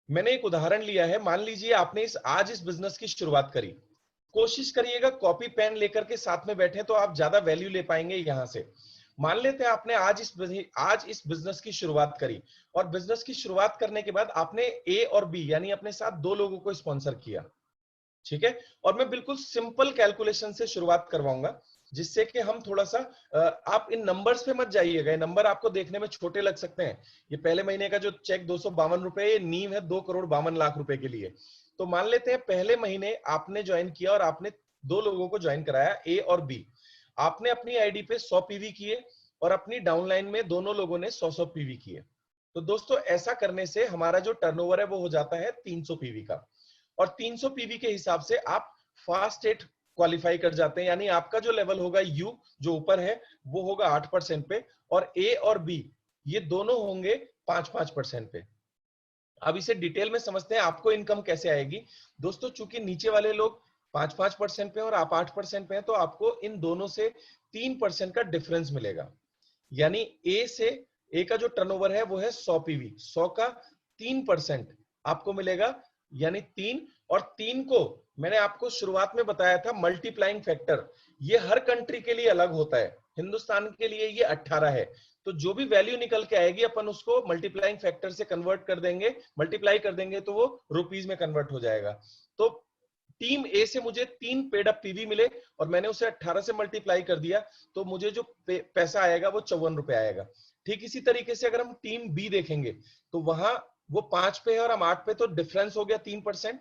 मैंने एक उदाहरण लिया है। मान लीजिए आपने आज इस बिजनेस की शुरुआत करी। कोशिश करिएगा कॉपी पेन लेकर के साथ में बैठे, तो आप ज्यादा वैल्यू ले पाएंगे यहां से। मान लेते हैं आपने आज इस बिजनेस की शुरुआत करी, और बिजनेस की शुरुआत करने के बाद आपने ए और बी यानी अपने साथ 2 लोगों को स्पॉन्सर किया, ठीक है। और मैं बिल्कुल सिंपल कैलकुलेशन से शुरुआत करवाऊंगा। जिससे कि हम थोड़ा सा आप इन नंबर्स पे मत जाइएगा, ये नंबर आपको देखने में छोटे लग सकते हैं। ये पहले महीने का जो चेक 252 रुपए, ये नींव है 2,52,00,000 रुपए के लिए। तो मान लेते हैं पहले महीने आपने ज्वाइन किया और आपने 2 लोगों को ज्वाइन कराया, ए और बी। आपने अपनी आईडी पे 100 पीवी किए और अपनी डाउनलाइन में दोनों लोगों ने 100-100 पीवी किए। तो दोस्तों ऐसा करने से हमारा जो टर्नओवर है वो हो जाता है 300 पीवी का, और 300 पीवी के हिसाब से आप फास्ट 8 क्वालिफाई कर जाते हैं। यानी आपका जो लेवल होगा यू जो ऊपर है वो होगा 8% पे, और ए और बी ये दोनों होंगे 5-5% पे। अब इसे डिटेल में समझते हैं आपको इनकम कैसे आएगी। दोस्तों चूंकि नीचे वाले लोग 5-5% पे और आप 8% पे हैं, तो आपको इन दोनों से 3% का डिफरेंस मिलेगा। यानी ए का जो टर्नओवर है वो है 100 पीवी, 100 का 3% आपको मिलेगा, यानी 3। और 3 को मैंने आपको शुरुआत में बताया था मल्टीप्लाइंग फैक्टर, ये हर कंट्री के लिए अलग होता है। हिंदुस्तान के लिए ये 18 है, तो जो भी वैल्यू निकल के आएगी अपन उसको मल्टीप्लाइंग फैक्टर से कन्वर्ट कर देंगे, मल्टीप्लाई कर देंगे तो वो रुपीज में कन्वर्ट हो जाएगा। तो टीम ए से मुझे 3 पेड अप पीवी मिले और मैंने उसे 18 से मल्टीप्लाई कर दिया, तो मुझे जो पैसा आएगा वो 54 रुपए आएगा। ठीक इसी तरीके से अगर हम टीम बी देखेंगे तो वहां वो 5 पे है और हम 8 पे, तो डिफरेंस हो गया 3%।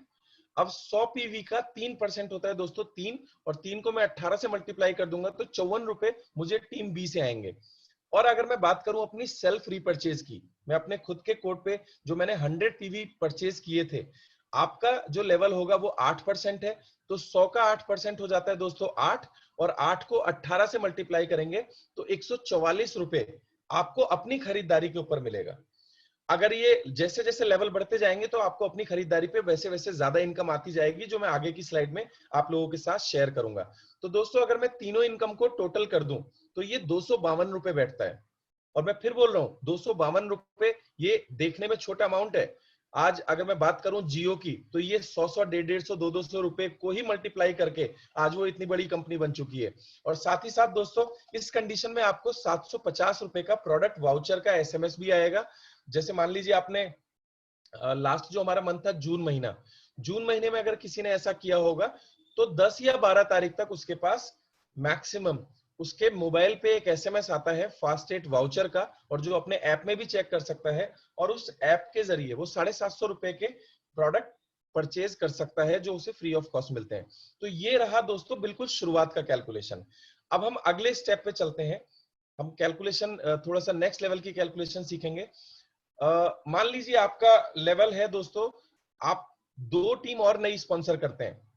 अब 100 पीवी का 3% होता है दोस्तों 3, और 3 को मैं 18 से मल्टीप्लाई कर दूंगा तो 54 रुपए मुझे टीम बी से आएंगे। और अगर मैं बात करूं अपनी सेल्फ रीपरचेज की, मैं अपने खुद के कोड पे जो मैंने 100 पीवी परचेज किए थे, आपका जो लेवल होगा वो 8% है, तो 100 का 8% हो जाता है दोस्तों 8, और 8 को 18 से मल्टीप्लाई करेंगे तो 144 रुपए आपको अपनी खरीदारी के ऊपर मिलेगा। अगर ये जैसे जैसे लेवल बढ़ते जाएंगे तो आपको अपनी खरीदारी पे वैसे वैसे ज्यादा इनकम आती जाएगी, जो मैं आगे की स्लाइड में आप लोगों के साथ शेयर करूंगा। तो दोस्तों अगर मैं तीनों इनकम को टोटल कर दूं तो ये 252 रुपए बैठता है। और मैं फिर बोल रहा हूं 252 रुपए ये देखने में छोटा अमाउंट है। आज अगर मैं बात करूं जियो की, तो ये 100-100, 150-150, 200 रुपए को ही मल्टीप्लाई करके आज वो इतनी बड़ी कंपनी बन चुकी है। और साथ ही साथ दोस्तों इस कंडीशन में आपको 750 रुपए का प्रोडक्ट वाउचर का एसएमएस भी आएगा। जैसे मान लीजिए आपने लास्ट जो हमारा मंथ था जून महीना, जून महीने में अगर किसी ने ऐसा किया होगा तो 10 या 12 तारीख तक उसके पास मैक्सिमम उसके मोबाइल पे एक एसएमएस आता है फास्टेट वाउचर का, और जो अपने ऐप में भी चेक कर सकता है, और उस ऐप के जरिए वो 750 रुपए के प्रोडक्ट परचेज कर सकता है जो उसे फ्री ऑफ कॉस्ट मिलते हैं। तो ये रहा दोस्तों बिल्कुल शुरुआत का कैलकुलेशन। अब हम अगले स्टेप पे चलते हैं, हम कैलकुलेशन थोड़ा सा नेक्स्ट लेवल की कैलकुलेशन सीखेंगे। मान लीजिए आपका लेवल है दोस्तों, आप 2 टीम और नई स्पॉन्सर करते हैं।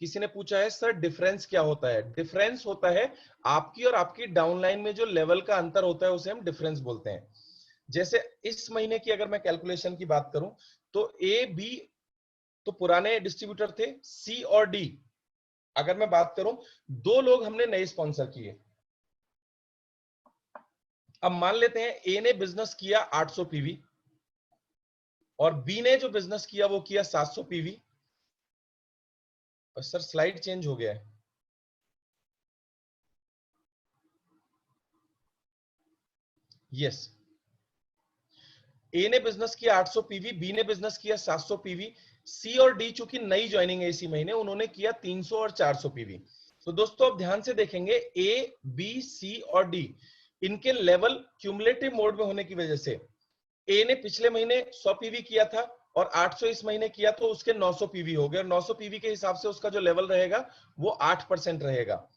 किसी ने पूछा है सर डिफरेंस क्या होता है? डिफरेंस होता है आपकी और आपकी डाउनलाइन में जो लेवल का अंतर होता है उसे हम डिफरेंस बोलते हैं। जैसे इस महीने की अगर मैं कैलकुलेशन की बात करूं तो ए बी तो पुराने डिस्ट्रीब्यूटर थे, सी और डी अगर मैं बात करूं 2 लोग हमने नए स्पॉन्सर किए। अब मान लेते हैं ए ने बिजनेस किया 800 पीवी और बी ने जो बिजनेस किया वो किया 700 पीवी। सर स्लाइड चेंज हो गया है। यस, ए ने बिजनेस किया 800 पीवी, बी ने बिजनेस किया 700 पीवी, सी और डी चूंकि नई ज्वाइनिंग है इसी महीने, उन्होंने किया 300 और 400 पीवी। तो दोस्तों अब ध्यान से देखेंगे ए बी सी और डी इनके लेवल क्यूमुलेटिव मोड में होने की वजह से ए ने पिछले महीने 100 पीवी किया था और 800 इस महीने किया, तो उसके 900 पीवी हो गए, और 900 पीवी के हिसाब से उसका जो लेवल रहेगा वो 8% रहेगा।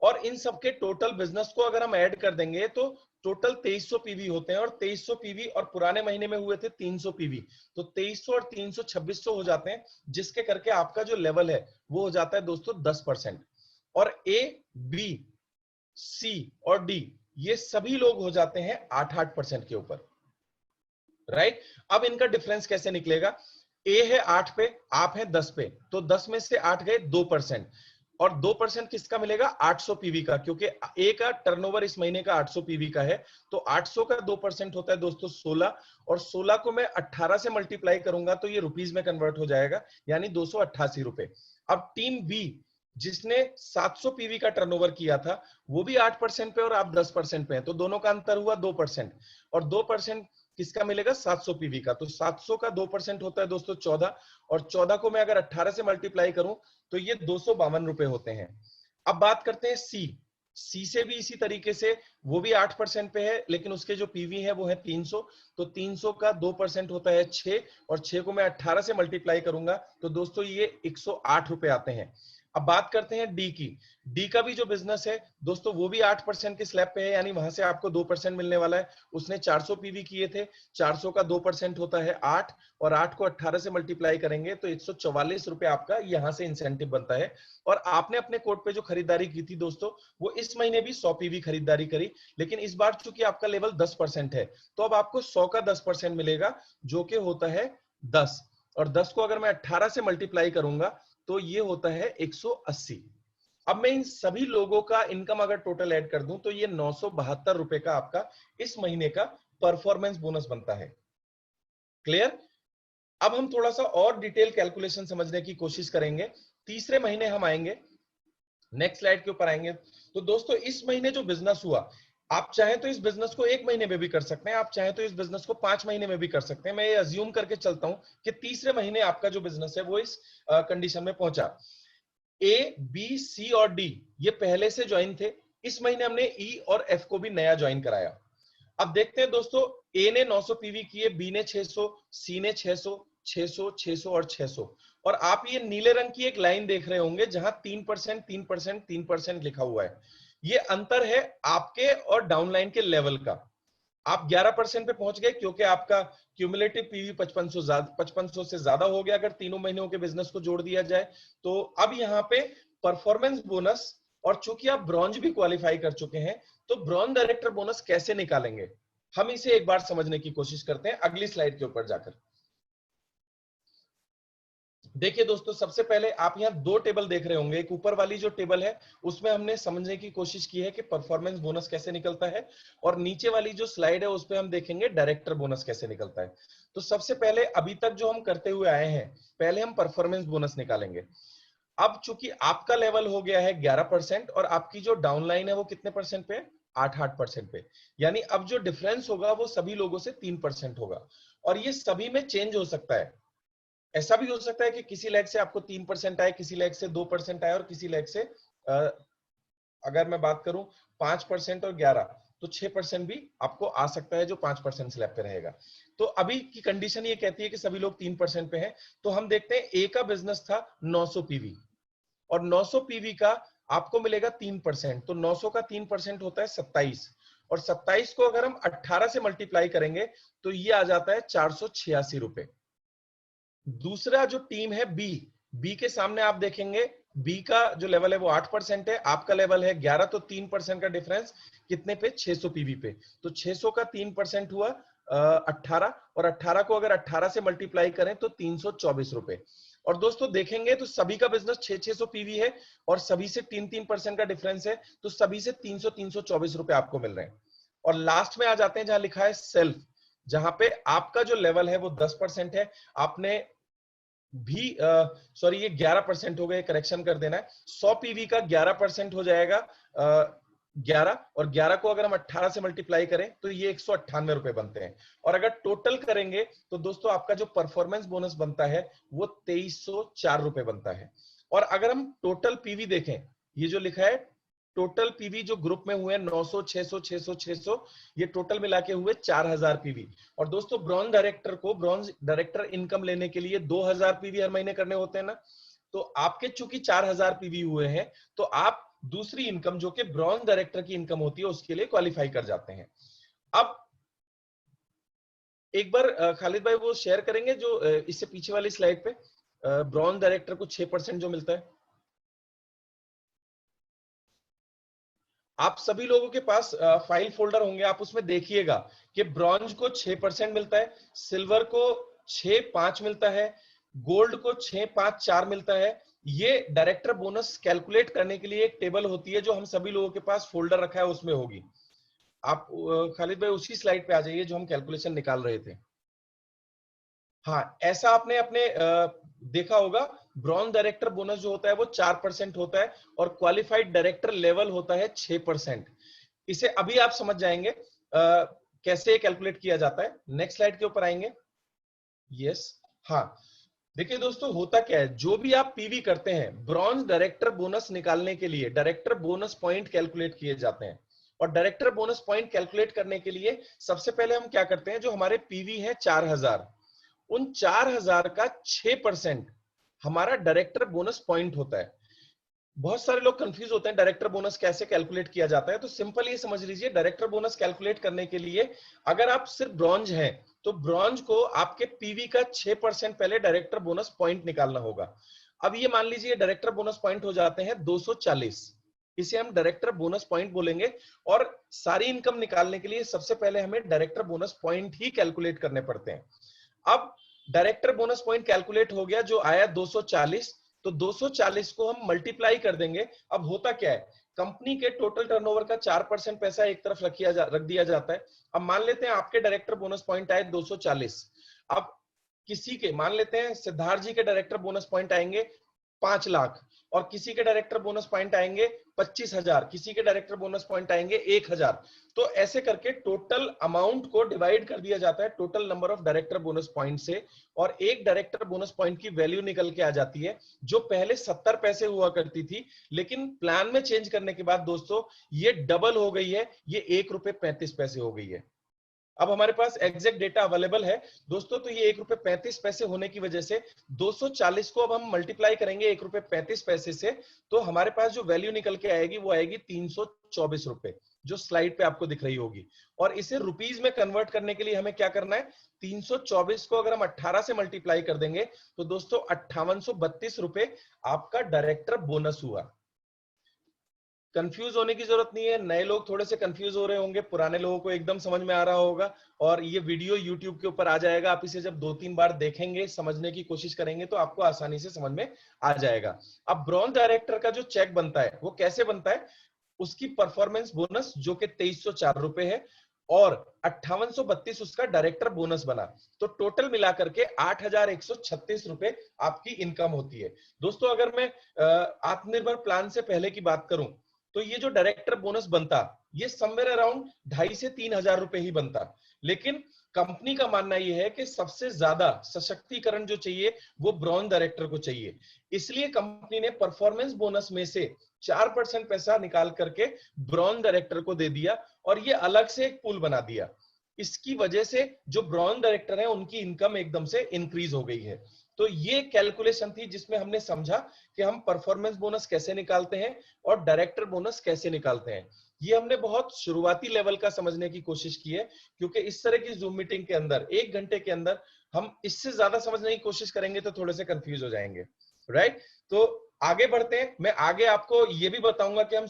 और इन सबके टोटल बिजनेस को अगर हम ऐड कर देंगे तो टोटल 2300 पीवी होते हैं, और 2300 पीवी और पुराने महीने में हुए थे 300 पीवी, तो 2300 और 300 2600 हो जाते हैं, जिसके करके आपका जो लेवल है वो हो जाता है दोस्तों 10%। और ए बी सी और डी ये सभी लोग हो जाते हैं 8-8% के ऊपर, राइट। अब इनका डिफरेंस कैसे निकलेगा? ए है 8 पे, आप है 10 पे, तो 10 में से 8 गए 2%, और 2% किसका मिलेगा? 800 पीवी का, क्योंकि ए का टर्नओवर इस महीने का 800 पीवी का है, तो 800 का 2% होता है दोस्तों 16, और 16 को मैं 18 से मल्टीप्लाई करूंगा तो ये रुपीज में कन्वर्ट हो जाएगा, यानी 288 रुपए। अब टीम बी जिसने 700 पीवी का टर्नओवर किया था वो भी 8% पे और आप 10% पे हैं, तो दोनों का अंतर हुआ 2%, और 2% किसका मिलेगा? 700 पीवी का, तो 700 का 2% होता है दोस्तों 14, और 14 को मैं अगर 18 से मल्टीप्लाई करूं तो ये 252 रुपए होते हैं। अब बात करते हैं सी से भी इसी तरीके से, वो भी 8% पे है, लेकिन उसके जो पीवी है वो है 300। तो 300 का 2% होता है 6, और 6 को मैं 18 से मल्टीप्लाई करूंगा तो दोस्तों ये 108 रुपए आते हैं। अब बात करते हैं डी की। डी का भी जो बिजनेस है दोस्तों वो भी 8% के स्लैब पे है, यानी वहां से आपको 2% मिलने वाला है। उसने 400 पीवी किए थे, 400 का 2% होता है 8, और 8 को 18 से मल्टीप्लाई करेंगे तो 144 रुपए आपका यहां से इंसेंटिव बनता है। और आपने अपने कोड पे जो खरीदारी की थी दोस्तों, वो इस महीने भी 100 पीवी खरीदारी करी, लेकिन इस बार चूंकि आपका लेवल 10% है तो अब आपको 100 का 10% मिलेगा, जो कि होता है 10, और 10 को अगर मैं 18 से मल्टीप्लाई करूंगा तो ये होता है 180। अब मैं इन सभी लोगों का इनकम अगर टोटल ऐड कर दूं तो ये 972 रुपए का आपका इस महीने का परफॉर्मेंस बोनस बनता है। क्लियर? अब हम थोड़ा सा और डिटेल कैलकुलेशन समझने की कोशिश करेंगे। तीसरे महीने हम आएंगे, नेक्स्ट स्लाइड के ऊपर आएंगे। तो दोस्तों इस महीने जो बिजनेस हुआ, आप चाहें तो इस बिजनेस को 1 महीने में भी कर सकते हैं, आप चाहें तो इस बिजनेस को 5 महीने में भी कर सकते हैं। मैं ये अज्यूम करके चलता हूं कि तीसरे महीने आपका जो बिजनेस है वो इस कंडीशन में पहुंचा। ए, बी, सी और डी ये पहले से ज्वाइन थे, इस महीने हमने ई और एफ को भी नया ज्वाइन कराया। अब देखते हैं दोस्तों, ए ने 900 पीवी किए, बी ने 600, सी ने 600, 600, 600 और 600। और आप ये नीले रंग की एक लाइन देख रहे होंगे जहां 3%, 3%, 3% लिखा हुआ है। ये अंतर है आपके और डाउनलाइन के लेवल का। आप 11% पे पहुंच गए क्योंकि आपका क्यूमुलेटिव पीवी 5500 से ज्यादा हो गया अगर तीनों महीनों के बिजनेस को जोड़ दिया जाए। तो अब यहाँ पे परफॉर्मेंस बोनस, और चूंकि आप ब्रॉन्ज भी क्वालिफाई कर चुके हैं तो ब्रॉन्ज डायरेक्टर बोनस कैसे निकालेंगे, हम इसे एक बार समझने की कोशिश करते हैं अगली स्लाइड के ऊपर जाकर। देखिए दोस्तों, सबसे पहले आप यहाँ 2 टेबल देख रहे होंगे। एक ऊपर वाली जो टेबल है उसमें हमने समझने की कोशिश की है कि परफॉर्मेंस बोनस कैसे निकलता है, और नीचे वाली जो स्लाइड है उसपे हम देखेंगे डायरेक्टर बोनस कैसे निकलता है। तो सबसे पहले अभी तक जो हम करते हुए आए हैं, पहले हम परफॉर्मेंस बोनस निकालेंगे। अब चूंकि आपका लेवल हो गया है 11% और आपकी जो डाउनलाइन है वो कितने परसेंट पे, 8% पे, यानी अब जो डिफरेंस होगा वो सभी लोगों से 3% होगा। और ये सभी में चेंज हो सकता है, ऐसा भी हो सकता है कि किसी लेग से आपको 3% आए, किसी लेग से 2% आए, और किसी लेग से अगर मैं बात करूं 5% और 11 तो 6% भी आपको आ सकता है जो 5% स्लैब पे रहेगा। तो अभी की कंडीशन ये कहती है कि सभी लोग 3% पे हैं। तो हम देखते हैं ए का बिजनेस था 900 पीवी, और 900 पीवी का आपको मिलेगा 3%, तो 900 का 3% होता है 27, और 27 को अगर हम 18 से मल्टीप्लाई करेंगे तो ये आ जाता है 486 रुपए। दूसरा जो टीम है बी, बी के सामने आप देखेंगे बी का जो लेवल है वो 8% है, आपका लेवल है 11, तो 3% का डिफरेंस कितने पे, 600 पीवी पे। तो 600 का 3% हुआ 18, और 18 को अगर 18 से मल्टीप्लाई करें तो 324 रुपए। और दोस्तों देखेंगे तो सभी का बिजनेस 600 पीवी है और सभी से 3-3% का डिफरेंस है, तो सभी से 324 रुपए आपको मिल रहे हैं। और लास्ट में आ जाते हैं जहां लिखा है सेल्फ, जहां पे आपका जो लेवल है वो 10% है, आपने भी सॉरी ये 11% हो गए, करेक्शन कर देना है, 100 पीवी का 11% हो जाएगा 11, और 11 को अगर हम 18 से मल्टीप्लाई करें तो ये 198 रुपए बनते हैं। और अगर टोटल करेंगे तो दोस्तों आपका जो परफॉर्मेंस बोनस बनता है वो 2304 रुपए बनता है। और अगर हम टोटल पीवी देखें, ये जो लिखा है टोटल पीवी जो ग्रुप में हुए 900, 600, 600, 600, ये टोटल मिला के हुए 4000 पीवी। और दोस्तों ब्रॉन्ज डायरेक्टर को ब्रॉन्ज डायरेक्टर इनकम लेने के लिए 2000 पीवी हर महीने करने होते हैं ना, तो आपके चूंकि 4000 पीवी हुए हैं तो आप दूसरी इनकम जो कि ब्रॉन्ज डायरेक्टर की इनकम होती है उसके लिए क्वालिफाई कर जाते हैं। अब एक बार खालिद भाई वो शेयर करेंगे जो इससे पीछे वाली स्लाइड पे ब्रॉन्ज डायरेक्टर को 6% जो मिलता है। आप सभी लोगों के पास फाइल फोल्डर होंगे, आप उसमें देखिएगा कि ब्रॉन्ज को 6% मिलता है, सिल्वर को 6.5 मिलता है, गोल्ड को 6.5-4 मिलता है। ये डायरेक्टर बोनस कैलकुलेट करने के लिए एक टेबल होती है जो हम सभी लोगों के पास फोल्डर रखा है उसमें होगी। आप खालिद भाई उसी स्लाइड पे आ जाइए जो हम कैलकुलेशन निकाल रहे थे। हाँ, ऐसा आपने अपने देखा होगा, ब्रॉन्ज डायरेक्टर बोनस जो होता है वो 4% होता है और क्वालिफाइड डायरेक्टर लेवल होता है 6%। इसे अभी आप समझ जाएंगे कैसे कैलकुलेट किया जाता है। नेक्स्ट स्लाइड के ऊपर आएंगे। यस, हाँ, देखिए दोस्तों, होता क्या है, जो भी आप पीवी करते हैं, ब्रॉन्ज डायरेक्टर बोनस निकालने के लिए डायरेक्टर बोनस पॉइंट कैलकुलेट किए जाते हैं। और डायरेक्टर बोनस पॉइंट कैलकुलेट करने के लिए सबसे पहले हम क्या करते हैं, जो हमारे पीवी है 4000, उन 4000 का 6% हमारा डायरेक्टर बोनस पॉइंट होता है। बहुत सारे लोग कंफ्यूज होते हैं डायरेक्टर बोनस कैसे कैलकुलेट किया जाता है। तो सिंपल ये समझ लीजिए, डायरेक्टर बोनस कैलकुलेट करने के लिए अगर आप सिर्फ ब्रॉन्ज हैं तो ब्रॉन्ज को आपके पीवी का 6% पहले डायरेक्टर बोनस पॉइंट निकालना होगा। अब ये मान लीजिए डायरेक्टर बोनस पॉइंट हो जाते हैं 240, इसे हम डायरेक्टर बोनस पॉइंट बोलेंगे। और सारी इनकम निकालने के लिए सबसे पहले हमें डायरेक्टर बोनस पॉइंट ही कैलकुलेट करने पड़ते हैं। अब डायरेक्टर बोनस पॉइंट कैलकुलेट हो गया, जो आया 240, तो 240 को हम मल्टीप्लाई कर देंगे। अब होता क्या है, कंपनी के टोटल टर्नओवर का 4% पैसा एक तरफ रख दिया जाता है। अब मान लेते हैं आपके डायरेक्टर बोनस पॉइंट आए 240। अब किसी के, मान लेते हैं सिद्धार्थ जी के डायरेक्टर बोनस पॉइंट आएंगे 5 लाख, और किसी के डायरेक्टर बोनस पॉइंट आएंगे 25,000, किसी के डायरेक्टर बोनस पॉइंट आएंगे 1,000। तो ऐसे करके टोटल अमाउंट को डिवाइड कर दिया जाता है total number of director bonus point से, और एक डायरेक्टर बोनस पॉइंट की वैल्यू निकल के आ जाती है, जो पहले 70 पैसे हुआ करती थी, लेकिन प्लान में चेंज करने के बाद दोस्तों ये डबल हो गई है, ये ₹1.35 हो गई है। अब हमारे पास एग्जैक्ट डेटा अवेलेबल है दोस्तों। तो ये ₹1.35 होने की वजह से 240 को अब हम मल्टीप्लाई करेंगे ₹1.35 से, तो हमारे पास जो वैल्यू निकल के आएगी वो आएगी ₹324, जो स्लाइड पे आपको दिख रही होगी। और इसे रुपीज में कन्वर्ट करने के लिए हमें क्या करना है, 324 को अगर हम 18 से मल्टीप्लाई कर देंगे तो दोस्तों ₹5832 आपका डायरेक्टर बोनस हुआ। कंफ्यूज होने की जरूरत नहीं है, नए लोग थोड़े से कंफ्यूज हो रहे होंगे, पुराने लोगों को एकदम समझ में आ रहा होगा। और ये वीडियो यूट्यूब के ऊपर आ जाएगा, आप इसे जब 2-3 बार देखेंगे, समझने की कोशिश करेंगे, तो आपको आसानी से समझ में आ जाएगा। अब ब्रॉन्ज डायरेक्टर का जो चेक बनता है वो कैसे बनता है, उसकी परफॉर्मेंस बोनस जो कि ₹2304 है, और 5832 उसका डायरेक्टर बोनस बना, तो टोटल मिलाकर के ₹8136 आपकी इनकम होती है। दोस्तों अगर मैं आत्मनिर्भर प्लान से पहले की बात करूं, तो ये जो डायरेक्टर बोनस बनता, ये समवेयर अराउंड 2,500 से 3,000 रुपए ही बनता। लेकिन कंपनी का मानना यह है कि सबसे ज्यादा सशक्तिकरण जो चाहिए वो ब्रॉन्ज डायरेक्टर को चाहिए, इसलिए कंपनी ने परफॉर्मेंस बोनस में से 4% पैसा निकाल करके ब्रॉन्ज डायरेक्टर को दे दिया, और ये अलग से एक पूल बना दिया। इसकी वजह से जो ब्रॉन्ज डायरेक्टर है उनकी इनकम एकदम से इंक्रीज हो गई है। तो ये कैलकुलेशन थी जिसमें हमने समझा कि हम परफॉर्मेंस बोनस कैसे निकालते हैं और डायरेक्टर बोनस कैसे निकालते हैं। ये हमने बहुत शुरुआती लेवल का समझने की कोशिश की है, क्योंकि इस तरह की जूम मीटिंग के अंदर 1 घंटे के अंदर हम इससे ज्यादा समझने की कोशिश करेंगे तो थोड़े से कंफ्यूज हो जाएंगे, राइट। तो आगे बढ़ते हैं, मैं आगे आपको ये भी बताऊंगा कि हम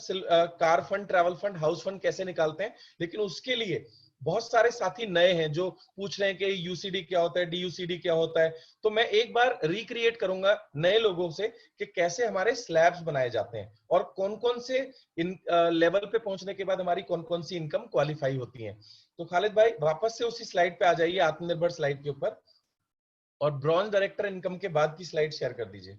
car fund, travel fund, house fund कैसे निकालते हैं। लेकिन उसके लिए बहुत सारे साथी नए हैं जो पूछ रहे हैं कि यूसीडी क्या होता है, डीयूसीडी क्या होता है। तो मैं एक बार रिक्रिएट करूंगा नए लोगों से कि कैसे हमारे स्लैब्स बनाए जाते हैं और कौन कौन से इन लेवल पे पहुंचने के बाद हमारी कौन कौन सी इनकम क्वालिफाई होती है। तो खालिद भाई वापस से उसी स्लाइड पे आ जाइए, आत्मनिर्भर स्लाइड के ऊपर, और ब्रॉन्ज डायरेक्टर इनकम के बाद की स्लाइड शेयर कर दीजिए।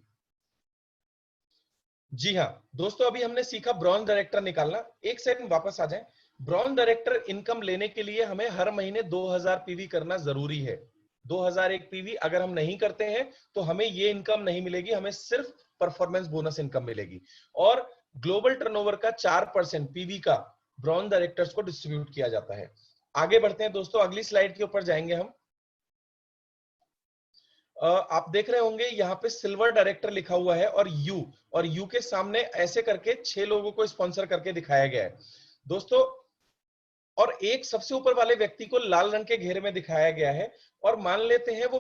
जी हाँ दोस्तों, अभी हमने सीखा ब्रॉन्ज डायरेक्टर निकालना। एक सेकंड वापस आ जाएं। ब्रॉन्ज डायरेक्टर इनकम लेने के लिए हमें हर महीने 2000 पीवी करना जरूरी है। 2001 पीवी अगर हम नहीं करते हैं तो हमें ये इनकम नहीं मिलेगी, हमें सिर्फ परफॉर्मेंस बोनस इनकम मिलेगी। और ग्लोबल टर्नओवर का 4% पीवी का ब्रॉन्ज डायरेक्टर्स को डिस्ट्रीब्यूट किया जाता है। आगे बढ़ते हैं दोस्तों, अगली स्लाइड के ऊपर जाएंगे हम। आप देख रहे होंगे यहाँ पे सिल्वर डायरेक्टर लिखा हुआ है और यू के सामने ऐसे करके 6 लोगों को स्पॉन्सर करके दिखाया गया है दोस्तों। और एक सबसे ऊपर वाले व्यक्ति को लाल रंग के घेरे में दिखाया गया है। और मान लेते हैं वो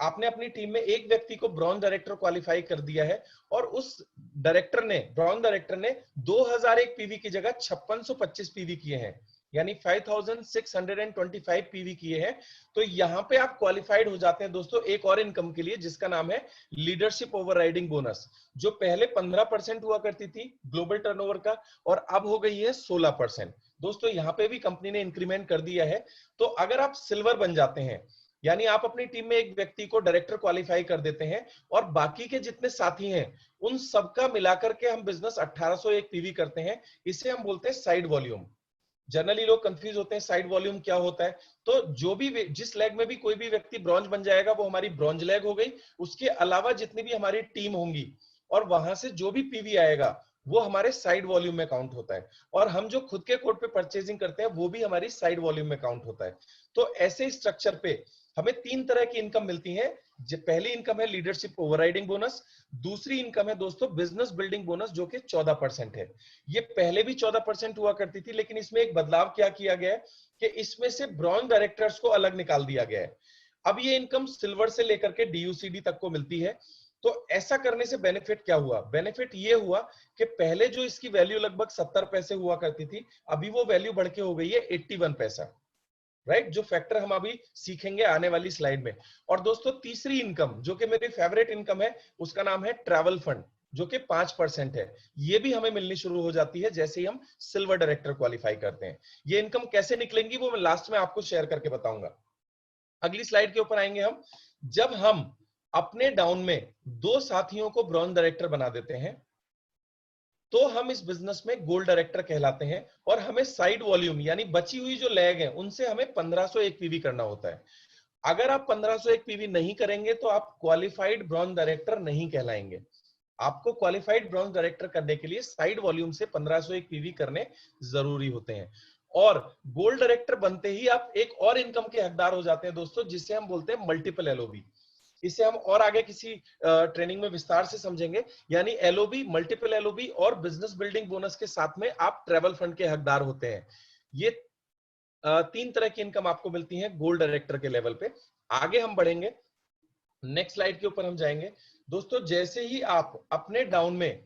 आपने अपनी टीम में एक व्यक्ति को ब्रॉन्ज डायरेक्टर क्वालिफाई कर दिया है, और उस ब्रॉन्ज डायरेक्टर ने 2001 पीवी की जगह 5625 पीवी किए हैं, यानी 5625 पीवी किए हैं। तो यहां पे आप क्वालिफाइड हो जाते हैं दोस्तों एक और इनकम के लिए, जिसका नाम है लीडरशिप ओवरराइडिंग बोनस, जो पहले 15% हुआ करती थी ग्लोबल टर्नओवर का, और अब हो गई है 16%। दोस्तों यहां पे भी कंपनी ने इंक्रीमेंट कर दिया है। तो अगर आप सिल्वर बन जाते हैं, यानी आप अपनी टीम में एक व्यक्ति को डायरेक्टर क्वालिफाई कर देते हैं, और बाकी के जितने साथी हैं उन सबका मिलाकर के हम बिजनेस 1801 पीवी करते हैं, इसे हम बोलते हैं साइड वॉल्यूम। जनरली लोग कंफ्यूज होते हैं साइड वॉल्यूम क्या होता है। तो जो भी जिस लेग में भी कोई भी व्यक्ति ब्रॉन्ज बन जाएगा वो हमारी ब्रॉन्ज लेग हो गई। उसके अलावा जितनी भी हमारी टीम होंगी और वहां से जो भी पीवी आएगा वो हमारे साइड वॉल्यूम में काउंट होता है। और हम जो खुद के कोड पे परचेजिंग करते हैं वो भी हमारी साइड वॉल्यूम में काउंट होता है। तो ऐसे स्ट्रक्चर पे हमें 3 तरह की इनकम मिलती है। पहली इनकम है लीडरशिप ओवरराइडिंग बोनस, दूसरी इनकम है दोस्तों बिजनेस बिल्डिंग बोनस जो कि 14% है। ये पहले भी 14% हुआ करती थी, लेकिन इसमें एक बदलाव क्या किया गया है कि इसमें से ब्रॉन्ज डायरेक्टर्स को अलग निकाल दिया गया है। अब ये इनकम सिल्वर से लेकर के डीयूसीडी तक को मिलती है। तो ऐसा करने से बेनिफिट क्या हुआ? बेनिफिट ये हुआ कि पहले जो इसकी वैल्यू लगभग 70 पैसे हुआ करती थी, अभी वो वैल्यू बढ़ के हो गई है 81 पैसा। राइट, जो फैक्टर हम अभी सीखेंगे आने वाली स्लाइड में। और दोस्तों तीसरी इनकम जो कि मेरी फेवरेट इनकम है, उसका नाम है ट्रैवल फंड, जो कि 5% है। ये भी हमें मिलनी शुरू हो जाती है जैसे ही हम सिल्वर डायरेक्टर क्वालिफाई करते हैं। ये इनकम कैसे निकलेंगी वो मैं लास्ट में आपको शेयर करके बताऊंगा। अगली स्लाइड के ऊपर आएंगे हम। जब हम अपने डाउन में 2 साथियों को ब्रॉन्ज डायरेक्टर बना देते हैं तो हम इस बिजनेस में गोल्ड डायरेक्टर कहलाते हैं। और हमें साइड वॉल्यूम यानी बची हुई जो लेग है उनसे हमें 1501 पीवी करना होता है। अगर आप 1501 पीवी नहीं करेंगे तो आप क्वालिफाइड ब्रॉन्ज डायरेक्टर नहीं कहलाएंगे। आपको क्वालिफाइड ब्रॉन्ज डायरेक्टर करने के लिए साइड वॉल्यूम से 1501 पीवी करने जरूरी होते हैं। और गोल्ड डायरेक्टर बनते ही आप एक और इनकम के हकदार हो जाते हैं दोस्तों, जिसे हम बोलते हैं मल्टीपल एलओबी। इसे हम और आगे किसी ट्रेनिंग में विस्तार से समझेंगे। यानी एलओबी, मल्टीपल एलओबी और बिजनेस बिल्डिंग बोनस के साथ में आप ट्रैवल फंड के हकदार होते हैं। ये 3 तरह की इनकम आपको मिलती है गोल्ड डायरेक्टर के लेवल पे। आगे हम बढ़ेंगे, नेक्स्ट स्लाइड के ऊपर हम जाएंगे। दोस्तों जैसे ही आप अपने डाउन में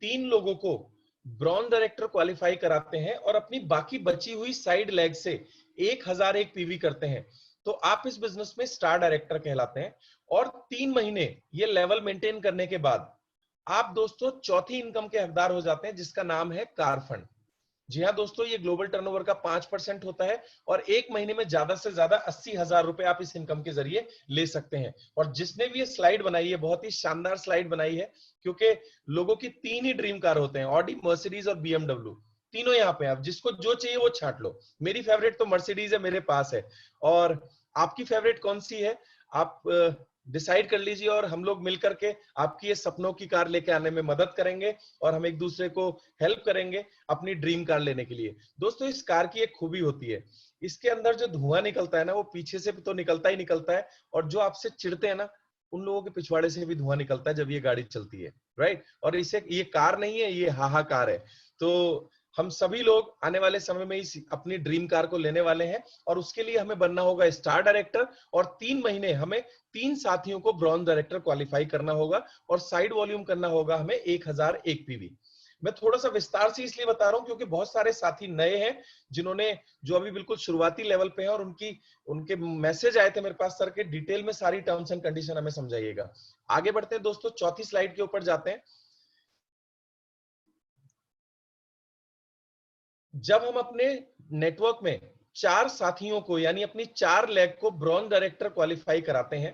3 लोगों को ब्रॉन्ज डायरेक्टर क्वालिफाई कराते हैं और अपनी बाकी बची हुई साइड लेग से 1001 पीवी करते हैं तो आप इस बिजनेस में स्टार डायरेक्टर कहलाते हैं। और 3 महीने ये लेवल मेंटेन करने के बाद आप दोस्तों चौथी इनकम के हकदार हो जाते हैं जिसका नाम है कार फंड। जी हाँ दोस्तों, ये ग्लोबल टर्नओवर का 5% होता है और एक महीने में ज्यादा से ज्यादा 80,000 रुपए आप इस इनकम के जरिए ले सकते हैं। और जिसने भी ये स्लाइड बनाई है बहुत ही शानदार स्लाइड बनाई है, क्योंकि लोगों की 3 ही ड्रीम कार होते हैं, ऑडी, मर्सिडीज और बीएमडब्ल्यू। तीनों यहाँ पे, आप जिसको जो चाहिए वो छांट लो। मेरी फेवरेट तो मर्सिडीज है, मेरे पास है। और आपकी फेवरेट कौन सी है आप डिसाइड कर लीजिए और हम लोग मिलकर के आपकी ये सपनों की कार लेके आने में मदद करेंगे और हम एक दूसरे को हेल्प करेंगे अपनी ड्रीम कार लेने के लिए। दोस्तों इस कार की एक खूबी होती है, इसके अंदर जो धुआं निकलता है ना वो पीछे से भी तो निकलता ही निकलता है, और जो आपसे चिढ़ते हैं ना उन लोगों के पिछवाड़े से भी धुआं निकलता है जब ये गाड़ी चलती है। राइट, और इसे ये कार नहीं है, ये हाहाकार है। तो हम सभी लोग आने वाले समय में इस अपनी ड्रीम कार को लेने वाले हैं और उसके लिए हमें बनना होगा स्टार डायरेक्टर। और 3 महीने हमें 3 साथियों को ब्रॉन्ज डायरेक्टर क्वालिफाई करना होगा और साइड वॉल्यूम करना होगा हमें 1001 पीवी। मैं थोड़ा सा विस्तार से इसलिए बता रहा हूं क्योंकि बहुत सारे साथी नए हैं जिन्होंने जो अभी बिल्कुल शुरुआती लेवल पे हैं और उनके मैसेज आए थे मेरे पास, सर के डिटेल में सारी टर्म्स एंड कंडीशन हमें समझाइएगा। आगे बढ़ते हैं दोस्तों, चौथी स्लाइड के ऊपर जाते हैं। जब हम अपने नेटवर्क में 4 साथियों को यानी अपनी 4 लेग को ब्रॉन्ज डायरेक्टर क्वालिफाई कराते हैं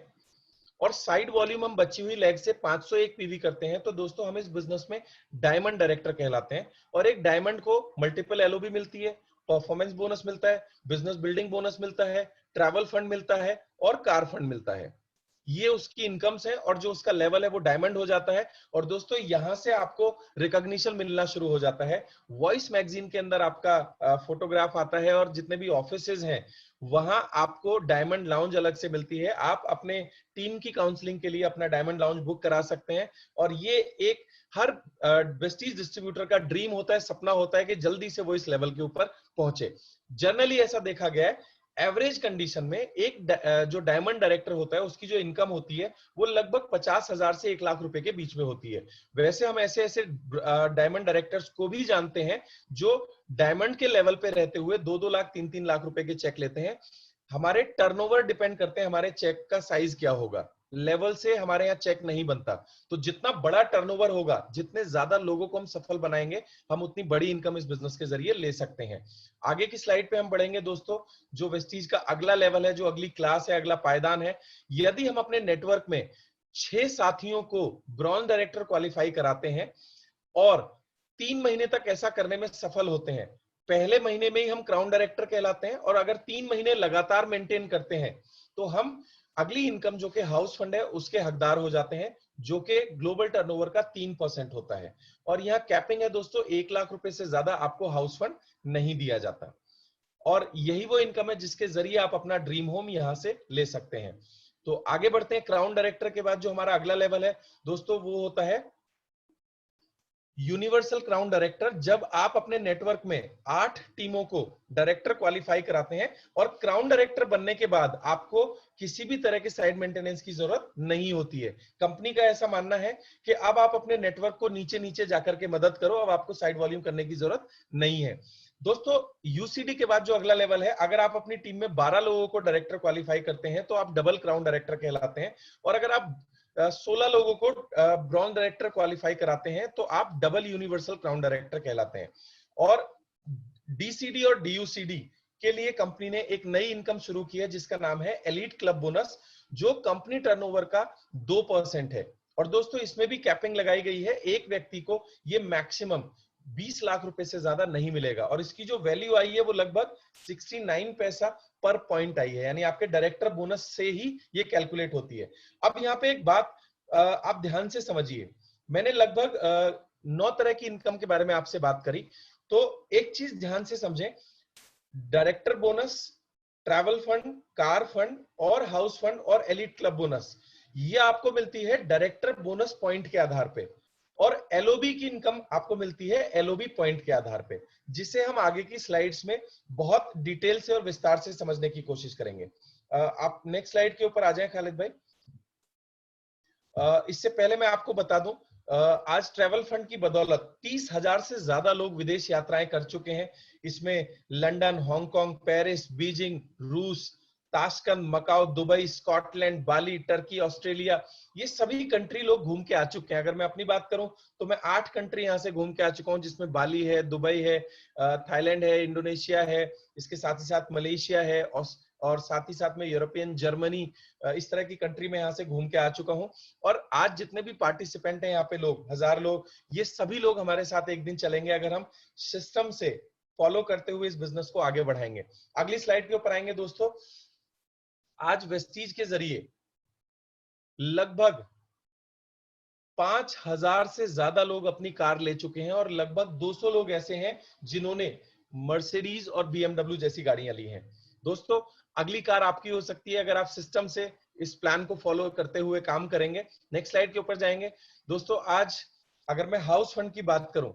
और साइड वॉल्यूम हम बची हुई लेग से 501 पीवी करते हैं तो दोस्तों हम इस बिजनेस में डायमंड डायरेक्टर कहलाते हैं। और एक डायमंड को मल्टीपल एलओबी मिलती है, परफॉर्मेंस बोनस मिलता है, बिजनेस बिल्डिंग बोनस मिलता है, ट्रैवल फंड मिलता है और कार फंड मिलता है। ये उसकी इनकम्स है और जो उसका लेवल है वो डायमंड हो जाता है। और दोस्तों यहां से आपको रिकॉग्निशन मिलना शुरू हो जाता है। वॉइस मैगजीन के अंदर आपका फोटोग्राफ आता है और जितने भी ऑफिसेज हैं वहां आपको डायमंड लाउंज अलग से मिलती है। आप अपने टीम की काउंसलिंग के लिए अपना डायमंड लाउंज बुक करा सकते हैं। और ये एक हर वेस्टीज डिस्ट्रीब्यूटर का ड्रीम होता है, सपना होता है कि जल्दी से वो इस लेवल के ऊपर पहुंचे। जनरली ऐसा देखा गया है एवरेज कंडीशन में एक जो डायमंड डायरेक्टर होता है उसकी जो इनकम होती है वो लगभग 50,000 से 1 लाख रुपए के बीच में होती है। वैसे हम ऐसे ऐसे डायमंड डायरेक्टर्स को भी जानते हैं जो डायमंड के लेवल पे रहते हुए 2-2 लाख 3-3 लाख रुपए के चेक लेते हैं। हमारे टर्नओवर डिपेंड करते हैं हमारे चेक का साइज क्या होगा, लेवल से हमारे यहाँ चेक नहीं बनता। तो जितना बड़ा टर्नओवर होगा, जितने ज्यादा लोगों को हम सफल बनाएंगे, हम उतनी बड़ी इनकम इस बिजनेस के जरिए ले सकते हैं। आगे की स्लाइड पे हम बढ़ेंगे दोस्तों, जो वेस्टीज का अगला लेवल है, जो अगली क्लास है, अगला पायदान है। यदि हम अपने नेटवर्क में 6 साथियों को ब्रॉन्ज डायरेक्टर क्वालिफाई कराते हैं और 3 महीने तक ऐसा करने में सफल होते हैं पहले महीने में ही हम क्राउन डायरेक्टर कहलाते हैं, और अगर 3 महीने लगातार मेंटेन करते हैं तो हम अगली इनकम जो कि हाउस फंड है उसके हकदार हो जाते हैं, जो कि ग्लोबल टर्नओवर का 3% होता है। और यहाँ कैपिंग है दोस्तों, 1 लाख रुपए से ज्यादा आपको हाउस फंड नहीं दिया जाता। और यही वो इनकम है जिसके जरिए आप अपना ड्रीम होम यहां से ले सकते हैं। तो आगे बढ़ते हैं। क्राउन डायरेक्टर के बाद जो हमारा अगला लेवल है दोस्तों, वो होता है यूनिवर्सल क्राउन डायरेक्टर। जब आप अपने नेटवर्क में 8 टीमों को डायरेक्टर क्वालिफाई कराते हैं, और क्राउन डायरेक्टर बनने के बाद आपको किसी भी तरह के साइड मेंटेनेंस की जरूरत नहीं होती है। कंपनी का ऐसा मानना है कि अब आप अपने नेटवर्क को नीचे नीचे जाकर के मदद करो, अब आपको साइड वॉल्यूम करने की जरूरत नहीं है। दोस्तों यूसीडी के बाद जो अगला लेवल है, अगर आप अपनी टीम में 12 लोगों को डायरेक्टर क्वालिफाई करते हैं तो आप डबल क्राउन डायरेक्टर कहलाते हैं, और अगर आप 16 लोगों को ब्रॉन्ज डायरेक्टर क्वालिफाई कराते हैं तो आप डबल यूनिवर्सल क्राउन डायरेक्टर कहलाते हैं। और डीसीडी और डीयूसीडी के लिए कंपनी ने एक नई इनकम शुरू की है जिसका नाम है एलीट क्लब बोनस, जो कंपनी टर्नओवर का 2% है। और दोस्तों इसमें भी कैपिंग लगाई गई है, एक व्यक्ति को ये मैक्सिमम 20 लाख रुपए से ज्यादा नहीं मिलेगा, और इसकी जो वैल्यू आई है वो लगभग 69 पैसा पर पॉइंट आई है, यानी आपके डायरेक्टर बोनस से ही ये कैलकुलेट होती है। अब यहाँ पे एक बात आप ध्यान से समझिए, मैंने लगभग 9 तरह की इनकम के बारे में आपसे बात करी, तो एक चीज ध्यान से समझें, director bonus, travel fund, car fund और हाउस फंड और एलीट क्लब बोनस, ये आपको मिलती है डायरेक्टर बोनस पॉइंट के आधार पे, और एलओबी की इनकम आपको मिलती है एलओबी पॉइंट के आधार पे, जिसे हम आगे की स्लाइड्स में बहुत डिटेल से और विस्तार से समझने की कोशिश करेंगे। आप नेक्स्ट स्लाइड के ऊपर आ जाएं खालिद भाई। इससे पहले मैं आपको बता दूं, आज ट्रैवल फंड की बदौलत 30,000 से ज्यादा लोग विदेश यात्राएं कर चुके हैं। इसमें लंदन, हांगकांग, पेरिस, बीजिंग, रूस, ताशकंद, मकाओ, दुबई, स्कॉटलैंड, बाली, टर्की, ऑस्ट्रेलिया, ये सभी कंट्री लोग घूम के आ चुके हैं। अगर मैं अपनी बात करूं तो मैं 8 कंट्री यहां से घूम के आ चुका हूं, जिसमें बाली है, दुबई है, थाईलैंड है, इंडोनेशिया है, इसके साथ ही साथ मलेशिया है, और साथ ही साथ में यूरोपियन, जर्मनी, इस तरह की कंट्री में यहां से घूम के आ चुका हूं। और आज जितने भी पार्टिसिपेंट हैं यहाँ पे लोग, 1000 लोग, ये सभी लोग हमारे साथ एक दिन चलेंगे अगर हम सिस्टम से फॉलो करते हुए इस बिजनेस को आगे बढ़ाएंगे। अगली स्लाइड के ऊपर आएंगे दोस्तों। आज वेस्टीज के जरिए लगभग 5,000 से ज्यादा लोग अपनी कार ले चुके हैं, और लगभग 200 लोग ऐसे हैं जिन्होंने मर्सिडीज और बीएमडब्ल्यू जैसी गाड़ियां ली हैं। दोस्तों अगली कार आपकी हो सकती है अगर आप सिस्टम से इस प्लान को फॉलो करते हुए काम करेंगे। नेक्स्ट स्लाइड के ऊपर जाएंगे। दोस्तों आज अगर मैं हाउस फंड की बात करूं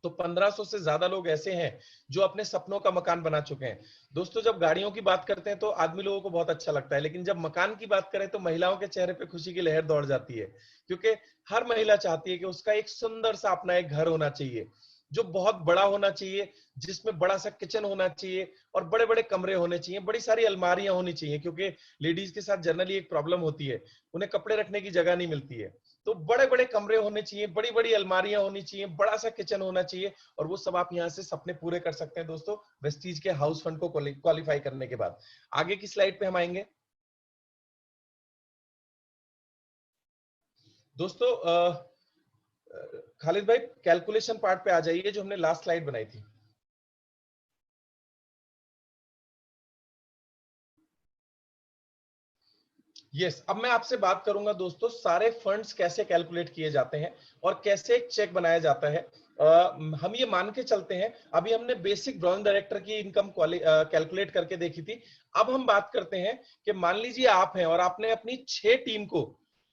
तो 1500 से ज्यादा लोग ऐसे हैं जो अपने सपनों का मकान बना चुके हैं। दोस्तों जब गाड़ियों की बात करते हैं तो आदमी लोगों को बहुत अच्छा लगता है, लेकिन जब मकान की बात करें तो महिलाओं के चेहरे पे खुशी की लहर दौड़ जाती है, क्योंकि हर महिला चाहती है कि उसका एक सुंदर सा अपना एक घर होना चाहिए, जो बहुत बड़ा होना चाहिए, जिसमें बड़ा सा किचन होना चाहिए और बड़े बड़े कमरे होने चाहिए, बड़ी सारी अलमारियां होनी चाहिए, क्योंकि लेडीज के साथ जनरली एक प्रॉब्लम होती है, उन्हें कपड़े रखने की जगह नहीं मिलती है। तो बड़े बड़े कमरे होने चाहिए, बड़ी बड़ी अलमारियां होनी चाहिए, बड़ा सा किचन होना चाहिए, और वो सब आप यहाँ से सपने पूरे कर सकते हैं दोस्तों वेस्टीज के हाउस फंड को क्वालिफाई करने के बाद। आगे की स्लाइड पे हम आएंगे दोस्तों। खालिद भाई कैलकुलेशन पार्ट पे आ जाइए, जो हमने लास्ट स्लाइड बनाई थी। यस, अब मैं आपसे बात करूंगा दोस्तों सारे फंड्स कैसे कैलकुलेट किए जाते हैं और कैसे एक चेक बनाया जाता है। हम ये मान के चलते हैं, अभी हमने बेसिक ब्रॉन्ज डायरेक्टर की इनकम कैलकुलेट करके देखी थी। अब हम बात करते हैं कि मान लीजिए आप हैं और आपने अपनी 6 टीम को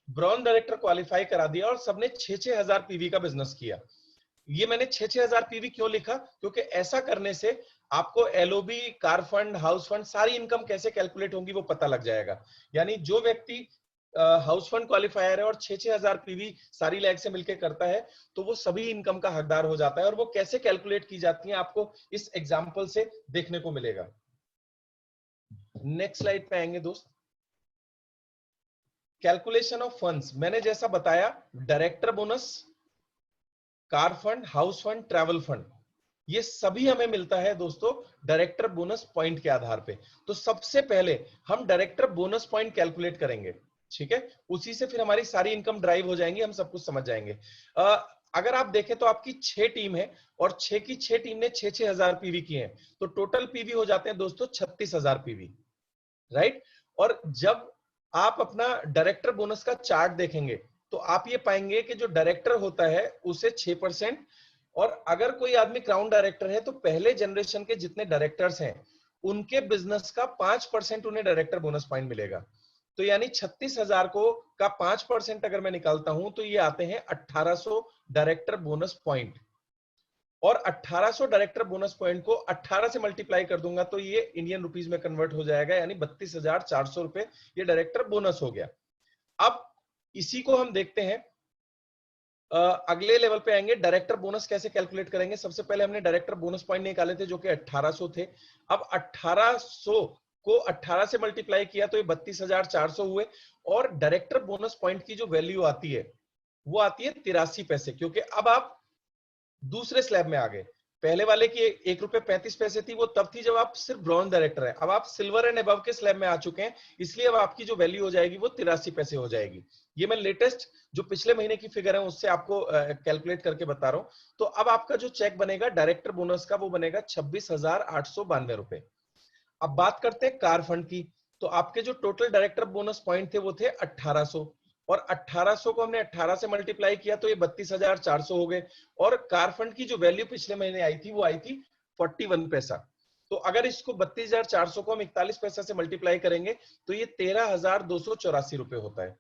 ब्रॉन्ज डायरेक्टर क्वालिफाई करा दिया और सबने 6-6 हजार पीवी का बिजनेस किया। ये मैंने 6-6 हजार पीवी क्यों लिखा, क्योंकि ऐसा करने से आपको LOB, car fund, house fund, सारी इनकम कैसे कैलकुलेट होंगी वो पता लग जाएगा। यानी जो व्यक्ति हाउस फंड क्वालिफायर है और 6-6 हजार पीवी सारी लैग से मिलकर करता है, तो वो सभी इनकम का हकदार हो जाता है। और वो कैसे कैलकुलेट की जाती है आपको इस एग्जाम्पल से देखने को मिलेगा। नेक्स्ट स्लाइड पे आएंगे दोस्त। कैलकुलेशन ऑफ फंड्स, मैंने जैसा बताया, director bonus, car fund, house fund, travel fund, ये सभी हमें मिलता है दोस्तों डायरेक्टर बोनस पॉइंट के आधार पे। तो सबसे पहले हम डायरेक्टर बोनस पॉइंट कैलकुलेट करेंगे, ठीक है, उसी से फिर हमारी सारी इनकम ड्राइव हो जाएंगी, हम सब कुछ समझ जाएंगे। अगर आप देखें तो आपकी 6 टीम है और 6 की 6 टीम ने 6-6 हजार पीवी किए हैं, तो टोटल पीवी हो जाते हैं दोस्तों 36,000 पीवी, राइट। और जब आप अपना डायरेक्टर बोनस का चार्ट देखेंगे तो आप ये पाएंगे कि जो डायरेक्टर होता है उसे 6%, और अगर कोई आदमी क्राउन डायरेक्टर है तो पहले जनरेशन के जितने डायरेक्टर्स हैं उनके बिजनेस का 5% उन्हें डायरेक्टर बोनस पॉइंट मिलेगा। तो यानी 36,000 को का 5% अगर मैं निकालता हूं तो ये आते हैं 1800 डायरेक्टर बोनस पॉइंट। और 1800 डायरेक्टर बोनस पॉइंट को 18 से मल्टीप्लाई कर दूंगा तो ये इंडियन रुपीस में कन्वर्ट हो जाएगा, यानी 32,400 रुपए ये डायरेक्टर बोनस हो गया। अब इसी को हम देखते हैं, अगले लेवल पे आएंगे, डायरेक्टर बोनस कैसे कैलकुलेट करेंगे। सबसे पहले हमने डायरेक्टर बोनस पॉइंट निकाले थे जो कि 1800 थे। अब 1800 को 18 से मल्टीप्लाई किया तो ये 32,400 हुए, और डायरेक्टर बोनस पॉइंट की जो वैल्यू आती है वो आती है 83 पैसे, क्योंकि अब आप दूसरे स्लैब में आ गए। पहले वाले की 1 रुपए 35 पैसे थी, वो तब थी जब आप सिर्फ ब्रॉन्ज डायरेक्टर है। अब आप सिल्वर एंड अबव के स्लैब में आ चुके हैं, इसलिए अब आपकी जो वैल्यू हो जाएगी वो 83 पैसे हो जाएगी। ये मैं लेटेस्ट जो पिछले महीने की फिगर है उससे आपको कैलकुलेट करके बता रहा हूं। तो अब आपका जो चेक बनेगा डायरेक्टर बोनस का वो बनेगा 26,892 रुपए। अब बात करते हैं कार फंड की। तो आपके जो टोटल डायरेक्टर बोनस पॉइंट थे वो थे 1800, और 1800 को हमने 18 से मल्टीप्लाई किया तो ये 32,400 हो गए। और कार फंड की जो वैल्यू पिछले महीने आई थी वो आई थी 41 पैसा। तो अगर इसको 32,400 को हम 41 पैसा से मल्टीप्लाई करेंगे तो ये 13,284 रुपए होता है।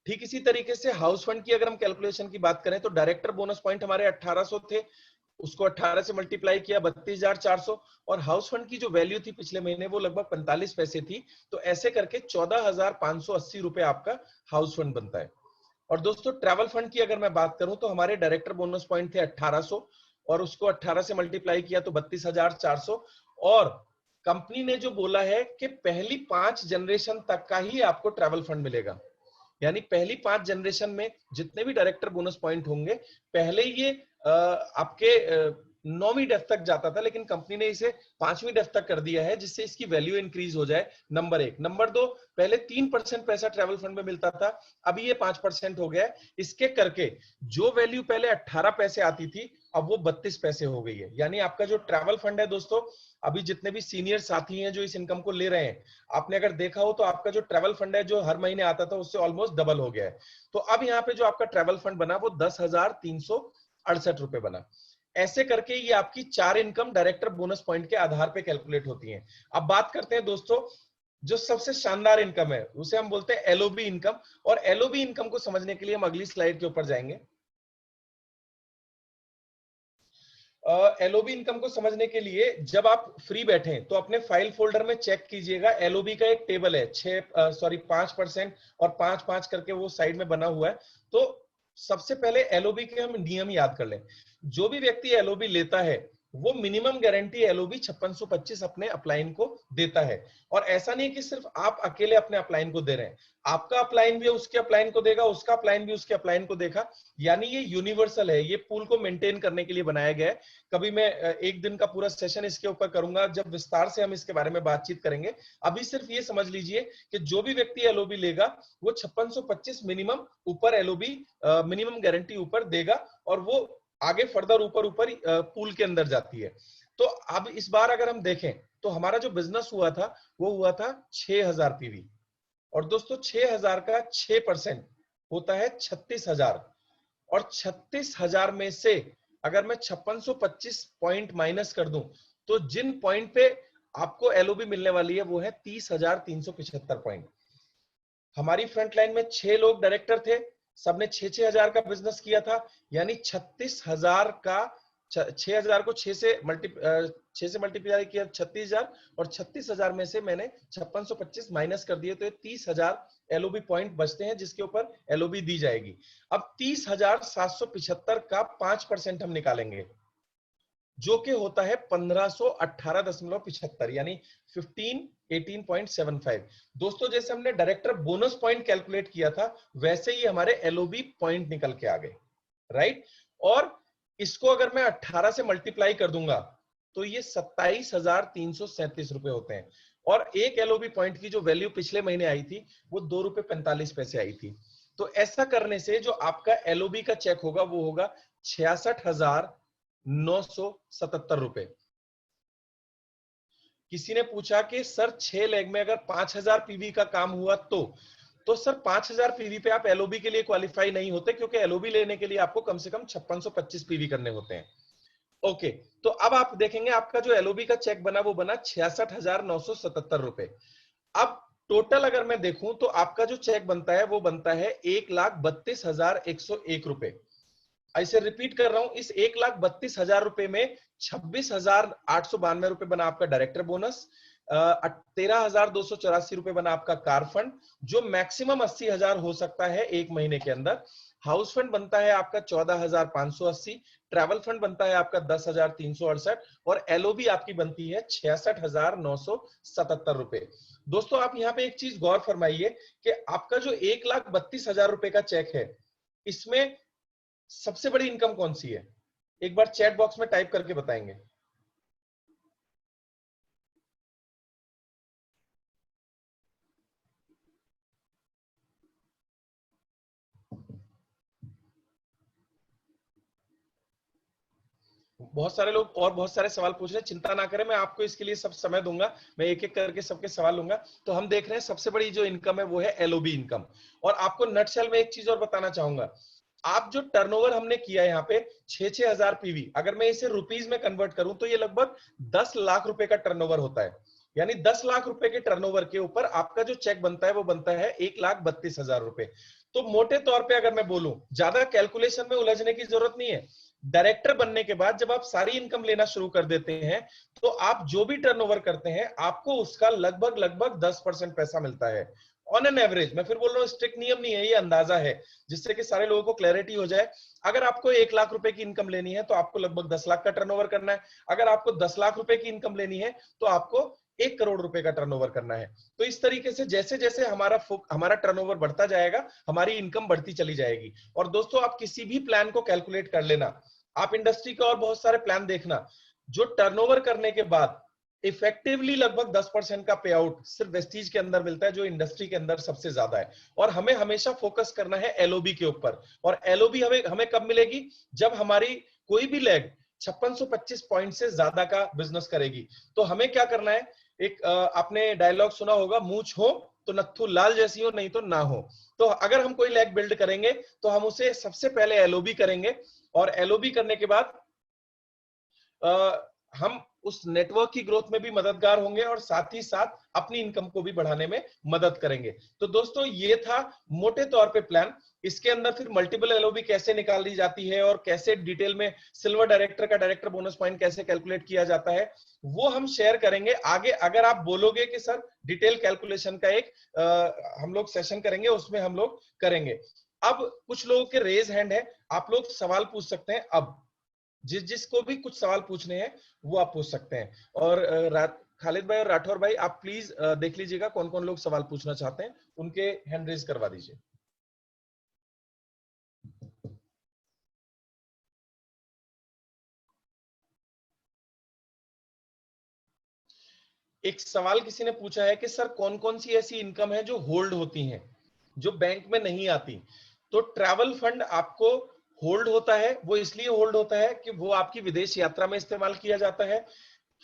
ठीक इसी तरीके से हाउस फंड की अगर हम कैलकुलेशन की बात करें तो डायरेक्टर बोनस पॉइंट हमारे 1800 थे, उसको 18 से मल्टीप्लाई किया 32,400, और हाउस फंड की जो वैल्यू थी पिछले महीने वो लगभग 45 पैसे थी। तो ऐसे करके 14,580 रुपए आपका हाउस फंड बनता है। और दोस्तों ट्रैवल फंड की अगर मैं बात करूं तो हमारे डायरेक्टर बोनस पॉइंट थे 1800, और उसको 18 से मल्टीप्लाई किया तो 32,400, और कंपनी ने जो बोला है कि पहली 5 जनरेशन तक का ही आपको ट्रैवल फंड मिलेगा। यानी पहली 5 जनरेशन में जितने भी डायरेक्टर बोनस पॉइंट होंगे, पहले ये आपके 9वीं डेथ तक जाता था, लेकिन कंपनी ने इसे 5वीं डेथ तक कर दिया है जिससे इसकी वैल्यू इंक्रीज हो जाए। नंबर 1। नंबर 2, पहले 3% पैसा ट्रैवल फंड में मिलता था, अभी ये 5% हो गया है। इसके करके जो वैल्यू पहले 18 पैसे आती थी अब वो 32 पैसे हो गई है। यानी आपका जो ट्रैवल फंड है दोस्तों, अभी जितने भी सीनियर साथी हैं जो इस इनकम को ले रहे हैं, आपने अगर देखा हो तो आपका जो ट्रैवल फंड है जो हर महीने आता था उससे ऑलमोस्ट डबल हो गया है। तो अब यहाँ पे जो आपका ट्रैवल फंड बना वो 10,368 रुपए बना। ऐसे करके ये आपकी 4 इनकम डायरेक्टर बोनस पॉइंट के आधार पे कैलकुलेट होती हैं। अब बात करते हैं दोस्तों जो सबसे शानदार इनकम है उसे हम बोलते हैं एलओबी इनकम। और एलओबी इनकम को समझने के लिए हम अगली स्लाइड के ऊपर जाएंगे। एलओबी इनकम को समझने के लिए जब आप फ्री बैठे तो अपने फाइल फोल्डर में चेक कीजिएगा, एलओबी का एक टेबल है 5% और 5-5 करके वो साइड में बना हुआ है। तो सबसे पहले एलओबी के हम नियम याद कर लें। जो भी व्यक्ति एलओबी लेता है वो मिनिमम गारंटी एलओबी 5625 अपने अपलाइन को देता है। और ऐसा नहीं कि सिर्फ आप अकेले अपने अपलाइन को दे रहे हैं, आपका अपलाइन भी उसके अपलाइन को देगा, उसका अपलाइन भी उसके अपलाइन को देगा। यानी ये यूनिवर्सल है, ये पूल को मेंटेन करने के लिए बनाया गया है। कभी मैं एक दिन का पूरा सेशन इसके ऊपर करूंगा जब विस्तार से हम इसके बारे में बातचीत करेंगे। अभी सिर्फ ये समझ लीजिए कि जो भी व्यक्ति एलओबी लेगा वो 5625 मिनिमम ऊपर एलओबी मिनिमम गारंटी ऊपर देगा, और वो आगे फर्दर ऊपर पूल के अंदर जाती है। तो अब इस बार अगर हम देखें तो हमारा जो बिजनेस हुआ था वो हुआ था 6,000 पीवी, और दोस्तों 6,000 का 6% होता है 36,000, और 36,000 में से अगर मैं 5625 पॉइंट माइनस कर दूं तो जिन पॉइंट पे आपको एलओबी मिलने वाली है वो है 30,375 पॉइंट। हमारी फ्रंट लाइन में 6 लोग डायरेक्टर थे, सबने 6-6 हजार का बिजनेस किया था, यानी 36,000 का 6,000 को 6 से मल्टीप्लाई किया 36,000, और 36,000 में से मैंने 5625 माइनस कर दिए तो ये 30,000 एलओबी पॉइंट बचते हैं जिसके ऊपर एलओबी दी जाएगी। अब 30,775 का 5% हम निकालेंगे जो कि होता है 1518.75, यानी 18.75। दोस्तों जैसे हमने डायरेक्टर बोनस पॉइंट कैलकुलेट किया था वैसे ही हमारे एलओबी पॉइंट निकल के आ गए, राइट। और इसको अगर मैं 18 से मल्टीप्लाई कर दूंगा तो ये 27,337 रुपए होते हैं। और एक एलओबी पॉइंट की जो वैल्यू पिछले महीने आई थी वो 2 रुपए 45 पैसे आई थी। तो ऐसा करने से जो आपका एलओबी का चेक होगा वो होगा ₹66,977। किसी ने पूछा कि सर 6 लेग में अगर 5,000 पीवी का काम हुआ तो सर 5,000 पीवी पे आप एलओबी के लिए क्वालिफाई नहीं होते, क्योंकि एलओबी लेने के लिए आपको कम से कम 5625 पीवी करने होते हैं। ओके, तो अब आप देखेंगे आपका जो एलओबी का चेक बना वो बना ₹66,977। अब टोटल अगर मैं देखूं तो आपका जो चेक बनता है वो बनता है ₹1,32,101। ऐसे रिपीट कर रहा हूं, इस ₹1,32,000 में ₹26,892 बना आपका डायरेक्टर बोनस, ₹13,284 बना आपका कार फंड, जो मैक्सिमम 80,000 हो सकता है एक महीने के अंदर। हाउस फंड बनता है आपका 14,580, ट्रैवल फंड बनता है आपका 10,368 और एलओबी आपकी बनती है ₹66,977। दोस्तों आप यहाँ पे एक चीज गौर फरमाइए कि आपका जो ₹1,32,000 का चेक है, इसमें सबसे बड़ी इनकम कौन सी है? एक बार चैट बॉक्स में टाइप करके बताएंगे। बहुत सारे लोग और बहुत सारे सवाल पूछ रहे हैं, चिंता ना करें, मैं आपको इसके लिए सब समय दूंगा, मैं एक एक करके सबके सवाल लूंगा। तो हम देख रहे हैं सबसे बड़ी जो इनकम है वो है एलओबी इनकम। और आपको नटशेल में एक चीज और बताना चाहूंगा, आप जो टर्नओवर हमने किया यहाँ पे 6,000 पीवी, अगर मैं इसे रुपीज में कन्वर्ट करूं तो ये लगभग 10 लाख रुपए का टर्नओवर होता है। यानी 10 लाख रुपए के टर्नओवर के ऊपर आपका जो चेक बनता है वो बनता है ₹1,32,000। तो मोटे तौर पे अगर मैं बोलूं, ज्यादा कैलकुलेशन में उलझने की जरूरत नहीं है। डायरेक्टर बनने के बाद जब आप सारी इनकम लेना शुरू कर देते हैं तो आप जो भी टर्नओवर करते हैं आपको उसका लगभग लगभग 10% पैसा मिलता है ऑन एन एवरेज। मैं फिर बोल रहा हूँ, स्ट्रिक्ट नियम नहीं है, ये अंदाजा है, जिससे कि सारे लोगों को क्लैरिटी हो जाए। अगर आपको 1 लाख रुपए की इनकम लेनी है तो आपको लगभग 10 लाख का टर्नओवर करना है। अगर आपको 10 लाख रुपए की इनकम लेनी है तो आपको 1 करोड़ रुपए का टर्नओवर करना है। तो इस तरीके से जैसे जैसे हमारा टर्नओवर बढ़ता जाएगा, हमारी इनकम बढ़ती चली जाएगी। और दोस्तों आप किसी भी प्लान को कैलकुलेट कर लेना, आप इंडस्ट्री का और बहुत सारे प्लान देखना, जो टर्नओवर करने के बाद इफेक्टिवली लगभग 10% का पे आउट सिर्फ वेस्टीज के अंदर मिलता है, जो इंडस्ट्री के अंदर सबसे ज्यादा है। और हमें हमेशा फोकस करना है एलओबी के ऊपर। और एलओबी हमें हमें कब मिलेगी? जब हमारी कोई भी लेग 5625 पॉइंट से ज्यादा का बिजनेस करेगी। तो हमें क्या करना है, एक आपने डायलॉग सुना होगा, मूंछ हो तो नत्थू लाल जैसी हो, नहीं तो ना हो। तो अगर हम कोई लेग बिल्ड करेंगे तो हम उसे सबसे पहले एलओबी करेंगे, और एलओबी करने के बाद हम उस नेटवर्क की ग्रोथ में भी मददगार होंगे और साथ ही साथ अपनी इनकम को भी बढ़ाने में मदद करेंगे। तो दोस्तों ये था मोटे तौर पे प्लान। इसके अंदर फिर मल्टीपल एलओबी कैसे निकाल दी जाती है और कैसे डिटेल में सिल्वर डायरेक्टर का डायरेक्टर बोनस पॉइंट कैसे कैलकुलेट किया जाता है, वो हम शेयर करेंगे आगे। अगर आप बोलोगे कि सर डिटेल कैलकुलेशन का एक हम लोग सेशन करेंगे, उसमें हम लोग करेंगे। अब कुछ लोगों के रेज हैंड है, आप लोग सवाल पूछ सकते हैं। अब जिसको भी कुछ सवाल पूछने हैं वो आप पूछ सकते हैं। और खालिद भाई और राठौर भाई, आप प्लीज देख लीजिएगा कौन कौन लोग सवाल पूछना चाहते हैं, उनके हैंड रेज करवा दीजिए। एक सवाल किसी ने पूछा है कि सर कौन कौन सी ऐसी इनकम है जो होल्ड होती हैं, जो बैंक में नहीं आती? तो ट्रैवल फंड आपको होल्ड होता है, वो इसलिए होल्ड होता है कि वो आपकी विदेश यात्रा में इस्तेमाल किया जाता है।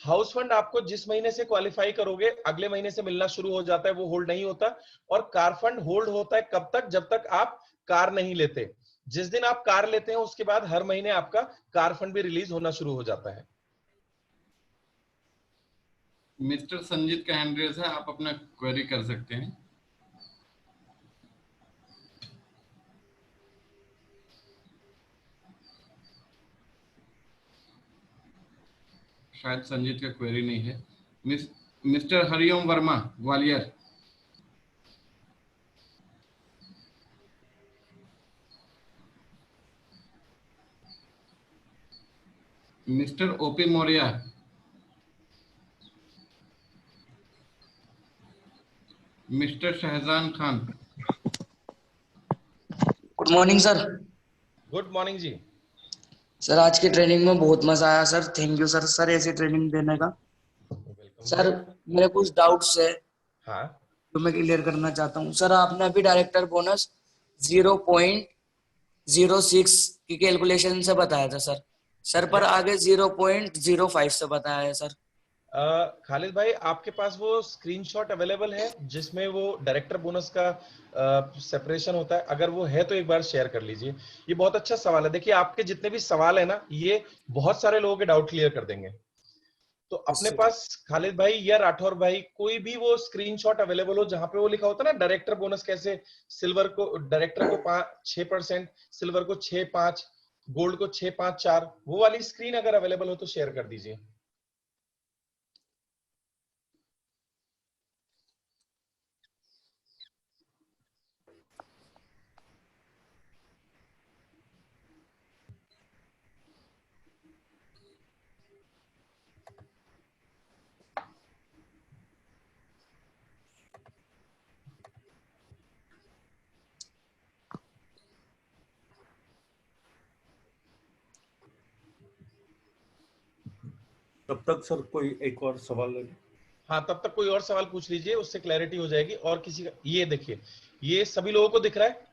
हाउस फंड आपको जिस महीने से क्वालिफाई करोगे अगले महीने से मिलना शुरू हो जाता है, वो होल्ड नहीं होता। और कार फंड होल्ड होता है कब तक? जब तक आप कार नहीं लेते। जिस दिन आप कार लेते हैं उसके बाद हर महीने आपका कार फंड भी रिलीज होना शुरू हो जाता है। मिस्टर संजीत का हैंड रेज है, आप अपना क्वेरी कर सकते हैं। शायद संजीत का क्वेरी नहीं है। Mister Hariom Verma Gwalior. Mister OP Maurya. Mister Shahjan Khan. Good morning sir. Good morning जी। सर आज की ट्रेनिंग में बहुत मजा आया सर, थैंक यू सर, सर ऐसी ट्रेनिंग देने का। सर मेरे कुछ डाउट्स है हाँ, तो मैं क्लियर करना चाहता हूँ। सर आपने अभी डायरेक्टर बोनस 0.5 0.06 की कैलकुलेशन से बताया था सर। सर पर आगे 0.05 से बताया है सर। खालिद भाई, आपके पास वो स्क्रीनशॉट अवेलेबल है जिसमें वो डायरेक्टर बोनस का सेपरेशन होता है? अगर वो है तो एक बार शेयर कर लीजिए। ये बहुत अच्छा सवाल है। देखिए, आपके जितने भी सवाल है ना, ये बहुत सारे लोगों के डाउट क्लियर कर देंगे। तो अपने पास खालिद भाई या राठौर भाई कोई भी वो स्क्रीनशॉट अवेलेबल हो जहां पे वो लिखा होता है ना, डायरेक्टर बोनस कैसे, सिल्वर को डायरेक्टर को 6%, सिल्वर को 6.5, गोल्ड को 6.54, वो वाली स्क्रीन अगर अवेलेबल हो तो शेयर कर दीजिए। तब तक सर कोई एक और सवाल लगे। हाँ, तब तक कोई और सवाल पूछ लीजिए, उससे क्लैरिटी हो जाएगी। और किसी का, ये देखिए, ये सभी लोगों को दिख रहा है?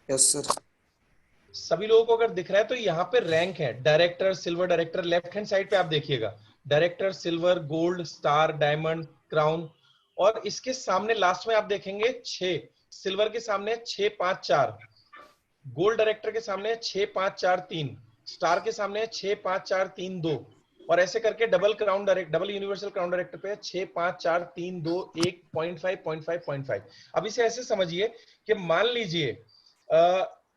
Yes sir. सभी लोगों को अगर दिख रहा है तो यहाँ पे रैंक है, director, silver director. Left hand side पे आप देखिएगा, director, silver, gold, star, diamond, crown. और इसके सामने लास्ट में आप देखेंगे 6, सिल्वर के सामने 6.5-4, गोल्ड डायरेक्टर के सामने 6.5-4-3, स्टार के सामने 6.5-4-3-2, और ऐसे करके double crown direct, double universal crown director पे 6.5-4-3-2, 1, 0.5, 0.5, 0.5। अब इसे ऐसे समझिए कि मान लीजिए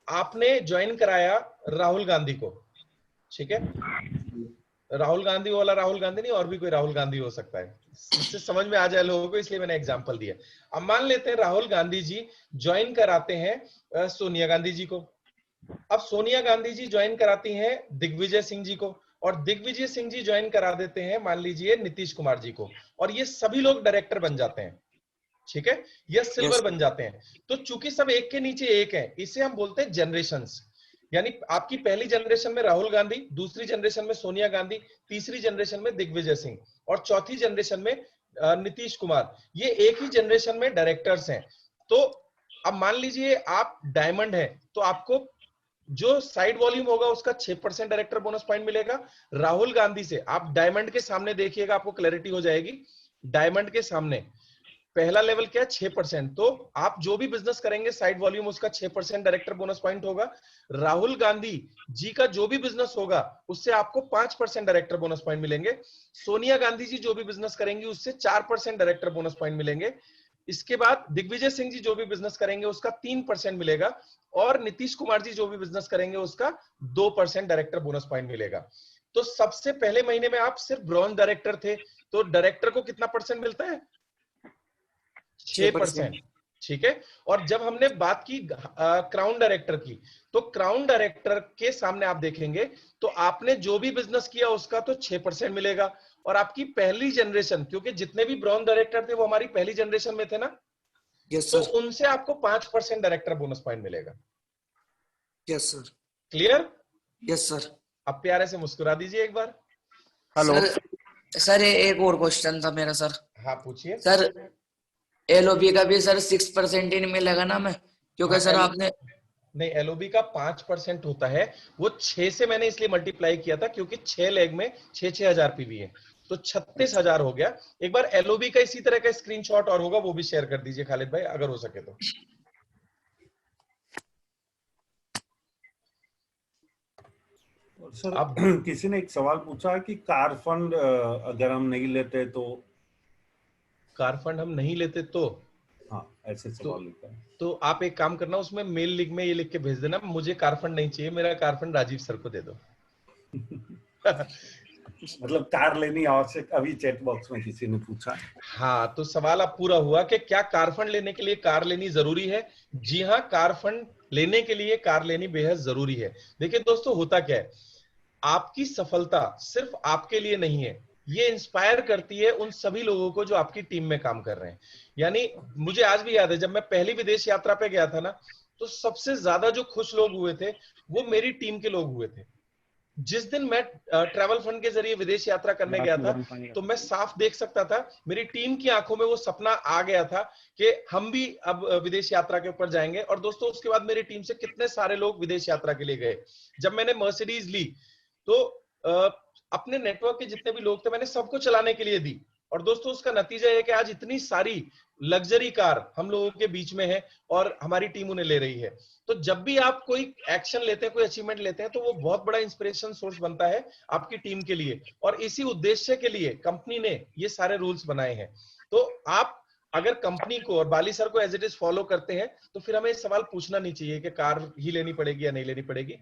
आपने ज्वाइन कराया राहुल गांधी को, ठीक है? राहुल गांधी वाला राहुल गांधी नहीं, और भी कोई राहुल गांधी हो सकता है, इससे समझ में आ जाए लोगों को, इसलिए मैंने एग्जांपल दिया। अब मान लेते हैं राहुल गांधी जी ज्वाइन कराते हैं सोनिया गांधी जी को। अब सोनिया गांधी जी ज्वाइन कराती हैं दिग्विजय सिंह जी को, और दिग्विजय सिंह जी ज्वाइन करा देते हैं मान लीजिए नीतीश कुमार जी को, और ये सभी लोग डायरेक्टर बन जाते हैं, ठीक है, या सिल्वर बन जाते हैं। तो चूंकि सब एक के नीचे एक है, इसे हम बोलते हैं जनरेशंस। यानी आपकी पहली जनरेशन में राहुल गांधी, दूसरी जनरेशन में सोनिया गांधी, तीसरी जनरेशन में दिग्विजय सिंह, और चौथी जनरेशन में नीतीश कुमार। ये एक ही जनरेशन में डायरेक्टर्स हैं। तो अब मान लीजिए आप डायमंड है, तो आपको जो साइड वॉल्यूम होगा उसका 6% डायरेक्टर बोनस पॉइंट मिलेगा। राहुल गांधी से आप डायमंड के सामने देखिएगा, आपको क्लैरिटी हो जाएगी। डायमंड के सामने पहला लेवल क्या है? 6%। तो आप जो भी बिजनेस करेंगे साइड वॉल्यूम उसका 6% डायरेक्टर बोनस पॉइंट होगा। राहुल गांधी जी का जो भी बिजनेस होगा उससे आपको 5% डायरेक्टर बोनस पॉइंट मिलेंगे। सोनिया गांधी जी जो भी बिजनेस करेंगी उससे 4% डायरेक्टर बोनस पॉइंट मिलेंगे। इसके बाद दिग्विजय सिंह जी जो भी बिजनेस करेंगे उसका 3% मिलेगा, और नीतीश कुमार जी जो भी बिजनेस करेंगे उसका 2% डायरेक्टर बोनस पॉइंट मिलेगा। तो सबसे पहले महीने में आप सिर्फ ब्रॉन्ज डायरेक्टर थे, तो डायरेक्टर को कितना परसेंट मिलता है? 6%, ठीक है। और जब हमने बात की क्राउन डायरेक्टर की, तो क्राउन डायरेक्टर के सामने आप देखेंगे तो आपने जो भी बिजनेस किया उसका तो 6% मिलेगा, और आपकी पहली जनरेशन, क्योंकि जितने भी ब्रॉन्ज डायरेक्टर थे वो हमारी पहली जनरेशन में थे ना, यस तो सर। उनसे आपको 5% डायरेक्टर बोनस पॉइंट मिलेगा। Yes sir. Clear? Yes sir. अब प्यारे से मुस्कुरा दीजिए एक बार। हेलो सर एक और क्वेश्चन था मेरा सर। हाँ, पूछिए सर एलओबी का भी सर 6% ही मिलेगा ना मैं, क्योंकि हाँ, सर आपने नहीं, एलओबी का 5% होता है। वो 6 से मैंने इसलिए मल्टीप्लाई किया था क्योंकि 6 लेग में 6,000 पीवी है, तो 36,000 हो गया। एक बार एलओबी का इसी तरह का स्क्रीनशॉट और होगा, वो भी शेयर कर दीजिए खालिद भाई अगर हो सके तो। सर आप किसी ने एक सवाल पूछा कि कार फंड अगर हम नहीं लेते तो। कार फंड हम नहीं लेते तो? हाँ, ऐसे सवाल लिखा है। तो आप एक काम करना, उसमें मेल लिंक में ये लिख के भेज देना, मुझे कार फंड नहीं चाहिए, मेरा कार फंड राजीव सर को दे दो। मतलब कार लेनी आवश्यक, अभी चैट बॉक्स में किसी ने पूछा। हाँ, तो सवाल अब पूरा हुआ कि क्या कार फंड लेने के लिए कार लेनी जरूरी है? जी हाँ, कार फंड लेने के लिए कार लेनी बेहद जरूरी है। देखिए दोस्तों, होता क्या है, आपकी सफलता सिर्फ आपके लिए नहीं है, ये इंस्पायर करती है उन सभी लोगों को जो आपकी टीम में काम कर रहे हैं। यानी मुझे आज भी याद है, जब मैं पहली विदेश यात्रा पे गया था ना, तो सबसे ज्यादा जो खुश लोग हुए थे वो मेरी टीम के लोग हुए थे। जिस दिन मैं ट्रैवल फंड के जरिए विदेश यात्रा करने गया था, तो मैं साफ देख सकता था, मेरी टीम की आंखों में वो सपना आ गया था कि हम भी अब विदेश यात्रा के ऊपर जाएंगे। और दोस्तों उसके बाद मेरी टीम से कितने सारे लोग विदेश यात्रा के लिए गए। जब मैंने मर्सिडीज ली तो अपने नेटवर्क के जितने भी लोग थे मैंने सबको चलाने के लिए दी। और दोस्तों उसका नतीजा है कि आज इतनी सारी लग्जरी कार हम लोगों के बीच में है और हमारी टीम उन्हें ले रही है। तो जब भी आप कोई एक्शन लेते हैं, कोई अचीवमेंट लेते हैं, तो वो बहुत बड़ा इंस्पिरेशन सोर्स बनता है आपकी टीम के लिए। और इसी उद्देश्य के लिए कंपनी ने ये सारे रूल्स बनाए हैं। तो आप अगर कंपनी को और बाली सर को एज इट इज फॉलो करते हैं तो फिर हमें सवाल पूछना नहीं चाहिए कि कार ही लेनी पड़ेगी या नहीं लेनी पड़ेगी।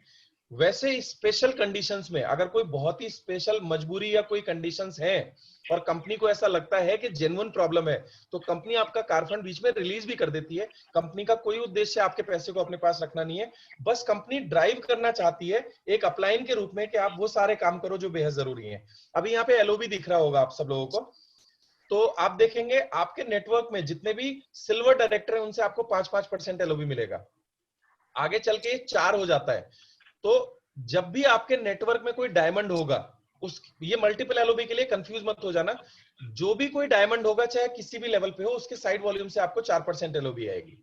वैसे स्पेशल कंडीशंस में अगर कोई बहुत ही स्पेशल मजबूरी या कोई कंडीशंस हैं और कंपनी को ऐसा लगता है कि जेन्युइन प्रॉब्लम है, तो कंपनी आपका कार फंड बीच में रिलीज भी कर देती है। कंपनी का कोई उद्देश्य आपके पैसे को अपने पास रखना नहीं है, बस कंपनी ड्राइव करना चाहती है एक अपलाइन के रूप में कि आप वो सारे काम करो जो बेहद जरूरी है। अभी यहाँ पे एलओबी दिख रहा होगा आप सब लोगों को, तो आप देखेंगे आपके नेटवर्क में जितने भी सिल्वर डायरेक्टर हैं उनसे आपको 5-5% एलओबी मिलेगा। आगे चल के 4 हो जाता है। तो जब भी आपके नेटवर्क में कोई डायमंड होगा, उस ये मल्टीपल एलओबी के लिए कंफ्यूज मत हो जाना, जो भी कोई डायमंड होगा चाहे किसी भी लेवल पे हो, उसके साइड वॉल्यूम से आपको 4% एलओबी आएगी।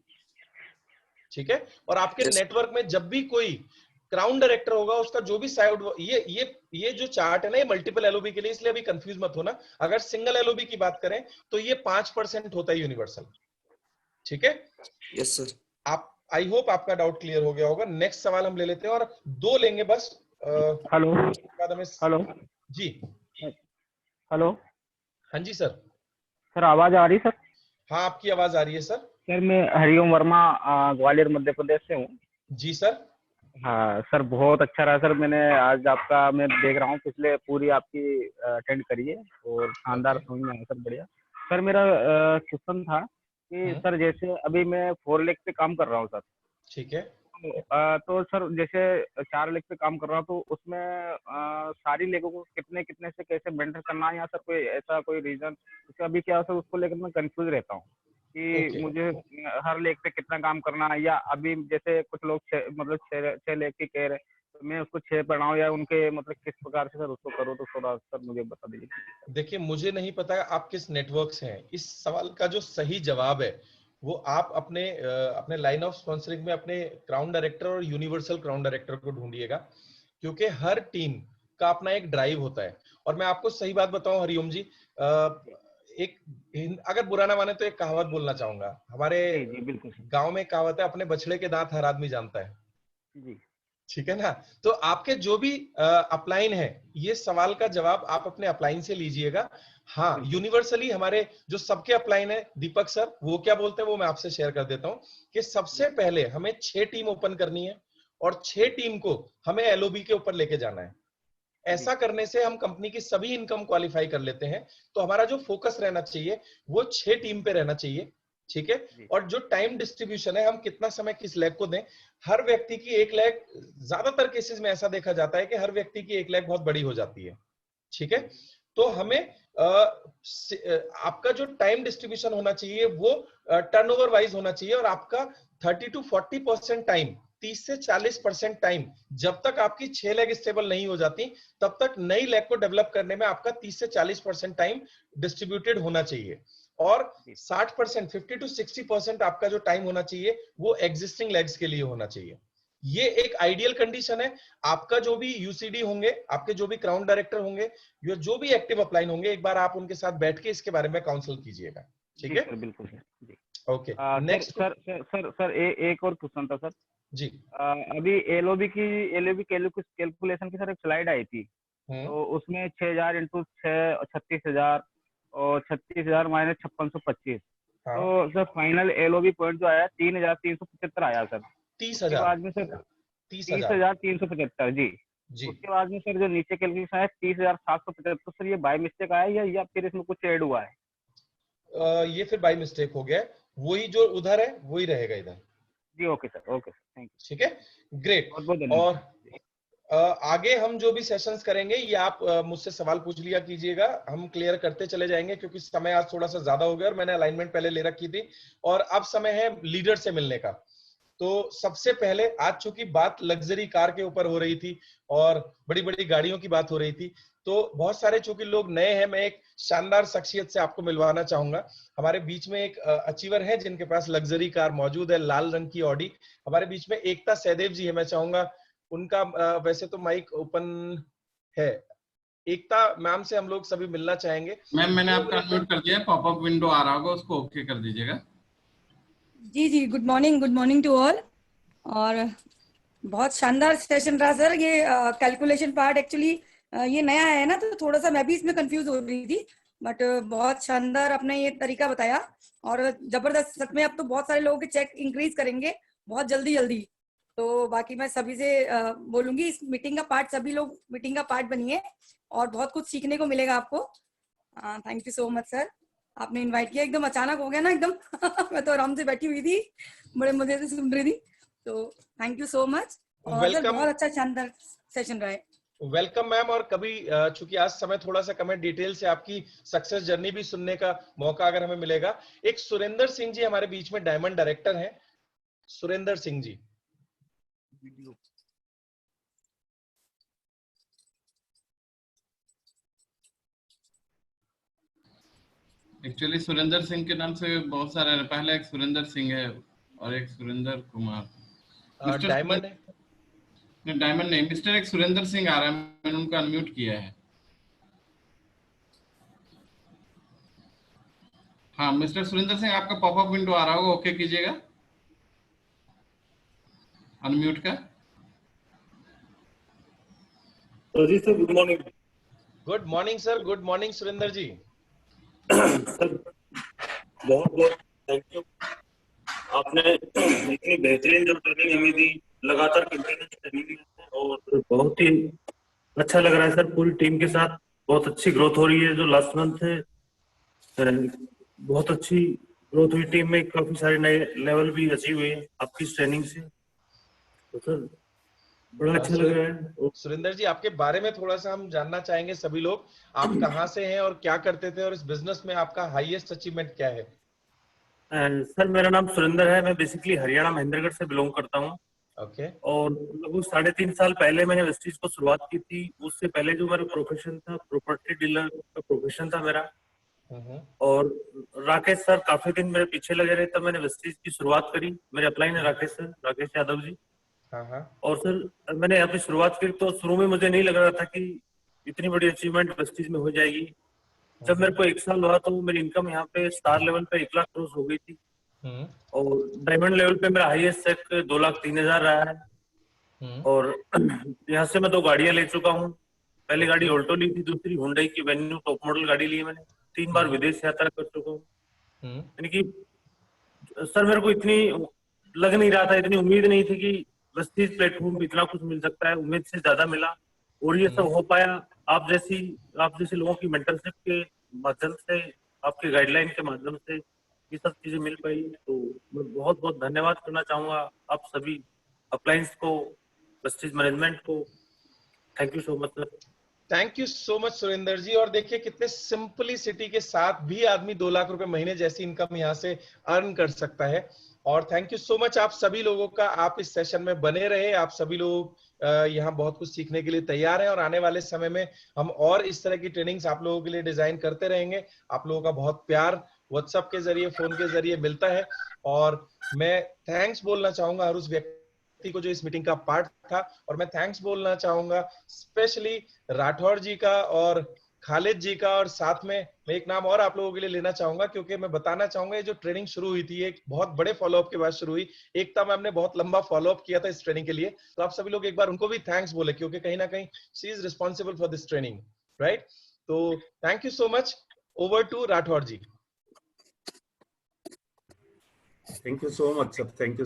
ठीक है। और आपके नेटवर्क में जब भी कोई क्राउन डायरेक्टर होगा, उसका जो भी साइड, ये जो चार्ट है ना, ये मल्टीपल एलओबी के लिए, इसलिए अभी कंफ्यूज मत होना। अगर सिंगल एलओबी की बात करें तो ये 5% होता है यूनिवर्सल। ठीक है। Yes sir. आप, आई होप आपका डाउट क्लियर हो गया होगा। नेक्स्ट सवाल हम ले लेते हैं और 2 लेंगे बस। हेलो हेलो जी हेलो। हाँ जी सर। सर आवाज आ रही सर? हाँ आपकी आवाज आ रही है सर। सर मैं हरिओम वर्मा ग्वालियर मध्य प्रदेश से हूँ। जी सर। हाँ सर बहुत अच्छा रहा सर। मैंने आज आपका, मैं देख रहा हूँ पिछले पूरी आपकी अटेंड करी है और शानदार समझ में आया सर, बढ़िया। सर मेरा क्वेश्चन था कि सर जैसे अभी मैं 4 लेग पे काम कर रहा हूँ सर। ठीक है। तो सर जैसे 4 लेग पे काम कर रहा हूँ, तो उसमें सारी लेगों को कितने कितने से कैसे मेंटर करना है, या सर कोई ऐसा कोई रीजन? अभी क्या सर उसको लेकर मैं कंफ्यूज रहता हूँ कि मुझे हर लेग पे कितना काम करना है, या अभी जैसे कुछ लोग मतलब 6 लेग की कह रहे, तो मैं उसको 6 पढ़ाऊँ, या उनके मतलब किस प्रकार से सर उसको करूँ, तो थोड़ा सर मुझे बता दीजिए। देखिए मुझे नहीं पता आप किस नेटवर्क से हैं। इस सवाल का जो सही जवाब है वो आप अपने लाइन ऑफ स्पॉन्सरिंग में अपने क्राउन डायरेक्टर और यूनिवर्सल क्राउन डायरेक्टर को ढूंढिएगा, क्योंकि हर टीम का अपना एक ड्राइव होता है। और मैं आपको सही बात बताऊं हरिओम जी, एक अगर बुरा ना माने तो एक कहावत बोलना चाहूंगा। हमारे गांव में कहावत है, अपने बछड़े के दांत हर आदमी जानता है। जी ठीक है ना। तो आपके जो भी अपलाइन है, ये सवाल का जवाब आप अपने अपलाइन से लीजिएगा। हाँ यूनिवर्सली हमारे जो सबके अपलाइन है, दीपक सर वो क्या बोलते हैं वो मैं आपसे शेयर कर देता हूँ कि सबसे पहले हमें 6 टीम ओपन करनी है और 6 टीम को हमें एलओबी के ऊपर लेके जाना है। ऐसा करने से हम कंपनी की सभी इनकम क्वालिफाई कर लेते हैं। तो हमारा जो फोकस रहना चाहिए वो 6 टीम पे रहना चाहिए। ठीक है। और जो टाइम डिस्ट्रीब्यूशन है, हम कितना समय किस लेग को दें। हर व्यक्ति की एक लेग, ज्यादातर केसेस में ऐसा देखा जाता है कि हर व्यक्ति की एक लेग बहुत बड़ी हो जाती है। ठीक है। तो हमें आपका जो टाइम डिस्ट्रीब्यूशन होना चाहिए वो टर्नओवर वाइज होना चाहिए। और आपका 30 to 40% टाइम, 30 से 40% टाइम, जब तक आपकी 6 लेग स्टेबल नहीं हो जाती तब तक नई लेग को डेवलप करने में आपका 30 से 40% टाइम डिस्ट्रीब्यूटेड होना चाहिए। और 60%, 50 to 60% आपका जो टाइम होना चाहिए वो एग्जिस्टिंग लेग्स के लिए होना चाहिए। ये एक आइडियल कंडीशन है। आपका जो भी यूसीडी होंगे, आपके जो भी क्राउन डायरेक्टर होंगे, जो भी एक्टिव अपलाइन होंगे, एक बार आप उनके साथ बैठ के इसके बारे में काउंसिल कीजिएगा। ठीक है। बिल्कुल सर। ओके नेक्स्ट सर एक और क्वेश्चन था सर जी। अभी एलओबी कैलकुलेशन की सर एक स्लाइड आई थी, तो उसमें 6000 इंटू 6 36,000 और 36,000 माइनस 5625। तो सर फाइनल एलओबी पॉइंट जो आया 3,375 आया सर। 30,000 बाद में सर 30,375 जी। उसके बाद में सर जो नीचे कैलकुलेशन है 30,775, तो सर ये बाय मिस्टेक आया या फिर इसमें कुछ ऐड हुआ है? ये फिर बाय मिस्टेक हो गया। वही जो उधर है वही रहेगा इधर। जी okay sir, okay thank you. ठीक है, ग्रेट। और आगे हम जो भी सेशंस करेंगे ये आप मुझसे सवाल पूछ लिया कीजिएगा, हम क्लियर करते चले जाएंगे, क्योंकि समय आज थोड़ा सा ज्यादा हो गया और मैंने अलाइनमेंट पहले ले रखी थी और अब समय है लीडर से मिलने का। तो सबसे पहले आज चूंकि बात लग्जरी कार के ऊपर हो रही थी और बड़ी बड़ी गाड़ियों की बात हो रही थी, तो बहुत सारे चूंकि लोग नए हैं, मैं एक शानदार शख्सियत से आपको मिलवाना चाहूंगा। हमारे बीच में एक अचीवर है जिनके पास लग्जरी कार मौजूद है, लाल रंग की ऑडी। हमारे बीच में एकता सहदेव जी है। मैं चाहूंगा उनका वैसे तो माइक ओपन है। एकता मैम से हम लोग सभी मिलना चाहेंगे। मैम मैंने आपका अनम्यूट कर दिया है, पॉपअप विंडो आ रहा होगा, उसको ओके कर दीजिएगा। जी जी, गुड मॉर्निंग टू ऑल। और बहुत शानदार सेशन रहा सर। ये कैलकुलेशन पार्ट एक्चुअली ये नया है ना, तो थोड़ा सा मैं भी इसमें कंफ्यूज हो रही थी, बट बहुत शानदार आपने ये तरीका बताया और जबरदस्त। सच में अब तो बहुत सारे लोगों के चेक इंक्रीज करेंगे बहुत जल्दी जल्दी। तो बाकी मैं सभी से बोलूंगी इस मीटिंग का पार्ट, सभी लोग मीटिंग का पार्ट बनिए और बहुत कुछ सीखने को मिलेगा आपको। Thank you so much sir, आपने इनवाइट किया, एकदम अचानक हो गया ना एकदम। मैं तो आराम से बैठी हुई थी, बड़े मजे से सुन रही थी। तो थैंक यू सो मच और सर बहुत अच्छा शानदार सेशन रहा है। Welcome ma'am. और कभी चूंकि आज समय थोड़ा सा कम है, डिटेल से आपकी सक्सेस जर्नी भी सुनने का मौका अगर हमें मिलेगा। एक सुरेंद्र सिंह जी हमारे बीच में डायमंड डायरेक्टर हैं। सुरेंद्र सिंह जी, एक्चुअली सुरेंद्र सिंह के नाम से बहुत सारे, पहले एक सुरेंद्र सिंह है और एक सुरेंद्र कुमार। डायमंड है, डायमंड नहीं, मिस्टर एक सुरेंद्र सिंह आ रहा है, मैंने उनका अनम्यूट किया है। हाँ मिस्टर सुरेंद्र सिंह, आपका पॉपअप विंडो आ रहा होगा, ओके कीजिएगा अनम्यूट का। जी sir, good morning. Good morning sir, good morning Surendra ji. Sir बहुत बहुत थैंक यू, आपने इतनी बेहतरीन जो ट्रेनिंग हमें दी, लगातार कंटिन्यू ट्रेनिंग दी और बहुत ही अच्छा लग रहा है सर। पूरी टीम के साथ बहुत अच्छी ग्रोथ हो रही है। जो लास्ट मंथ है बहुत अच्छी ग्रोथ हुई टीम में, काफी सारे नए लेवल भी अचीव हुए आपकी ट्रेनिंग से, तो सर बड़ा अच्छा लग रहा है। सुरेंद्र जी, आपके बारे में थोड़ा सा हम जानना चाहेंगे सभी लोग। आप कहाँ से हैं और क्या करते थे, और इस बिजनेस में आपका हाईएस्ट अचीवमेंट क्या है? सर मेरा नाम सुरेंद्र है, मैं बेसिकली हरियाणा महेंद्रगढ़ से बिलोंग करता हूँ। ओके। और लगभग 3.5 साल पहले मैंने वेस्टीज को शुरुआत की थी। उससे पहले जो मेरा प्रोफेशन था, प्रॉपर्टी डीलर का प्रोफेशन था मेरा। और राकेश सर काफी दिन मेरे पीछे लगे रहे, तब मैंने वेस्टीज की शुरुआत करी। मेरे अपलाइन है राकेश सर, राकेश यादव जी। और सर मैंने यहाँ पे शुरुआत की तो शुरू में मुझे नहीं लग रहा था कि इतनी बड़ी अचीवमेंट वेस्टीज में हो जाएगी। जब मेरे को 1 साल हुआ तो मेरी इनकम यहाँ पे स्टार लेवल पे 1 लाख क्रॉस हो गई थी। और डायमंड लेवल पे मेरा हाईएस्ट चेक 2,03,000 रहा है। और यहाँ से मैं 2 गाड़ियां ले चुका हूँ। पहली गाड़ी ऑल्टो ली थी, दूसरी हुंडई की वेन्यू टॉप मॉडल गाड़ी ली है मैंने। 3 बार विदेश यात्रा कर चुका हूँ। यानी कि सर मेरे को इतनी लग नहीं रहा था, इतनी उम्मीद नहीं थी कि वेस्टीज प्लेटफॉर्म पे इतना कुछ मिल सकता है। उम्मीद से ज्यादा मिला और ये सब हो पाया आप जैसे लोगों की मेंटरशिप के माध्यम से, आपके गाइडलाइन के माध्यम से ये सब चीजें मिल पाई। तो मैं बहुत बहुत धन्यवाद करना चाहूंगा आप सभी अपलायंस को, वेस्टीज मैनेजमेंट को। Thank you so much sir. Thank you so much Surendra ji. और देखिए कितने सिंपलिसिटी के साथ भी आदमी 2 लाख रुपए महीने जैसी इनकम यहाँ से अर्न कर सकता है। और थैंक यू सो मच आप सभी लोगों का, आप इस सेशन में बने रहे। आप सभी लोग यहाँ बहुत कुछ सीखने के लिए तैयार हैं और आने वाले समय में हम और इस तरह की ट्रेनिंग्स आप लोगों के लिए डिजाइन करते रहेंगे। आप लोगों का बहुत प्यार व्हाट्सएप के जरिए, फोन के जरिए मिलता है और मैं थैंक्स बोलना चाहूंगा हर उस व्यक्ति को जो इस मीटिंग का पार्ट था। और मैं थैंक्स बोलना चाहूंगा स्पेशली राठौर जी का और खालिद जी का। और साथ में मैं एक नाम और आप लोगों के लिए लेना चाहूंगा, क्योंकि मैं बताना चाहूंगा ये जो ट्रेनिंग शुरू हुई थी एक बहुत बड़े फॉलोअप के बाद शुरू हुई। एकता मैम ने बहुत लंबा फॉलोअप किया था इस ट्रेनिंग के लिए, तो आप सभी लोग एक बार उनको भी थैंक्स बोले, क्योंकि कहीं ना कहीं she is responsible for this training, right? तो thank you so much. Over to Rathore ji. Thank you so much sir, thank you.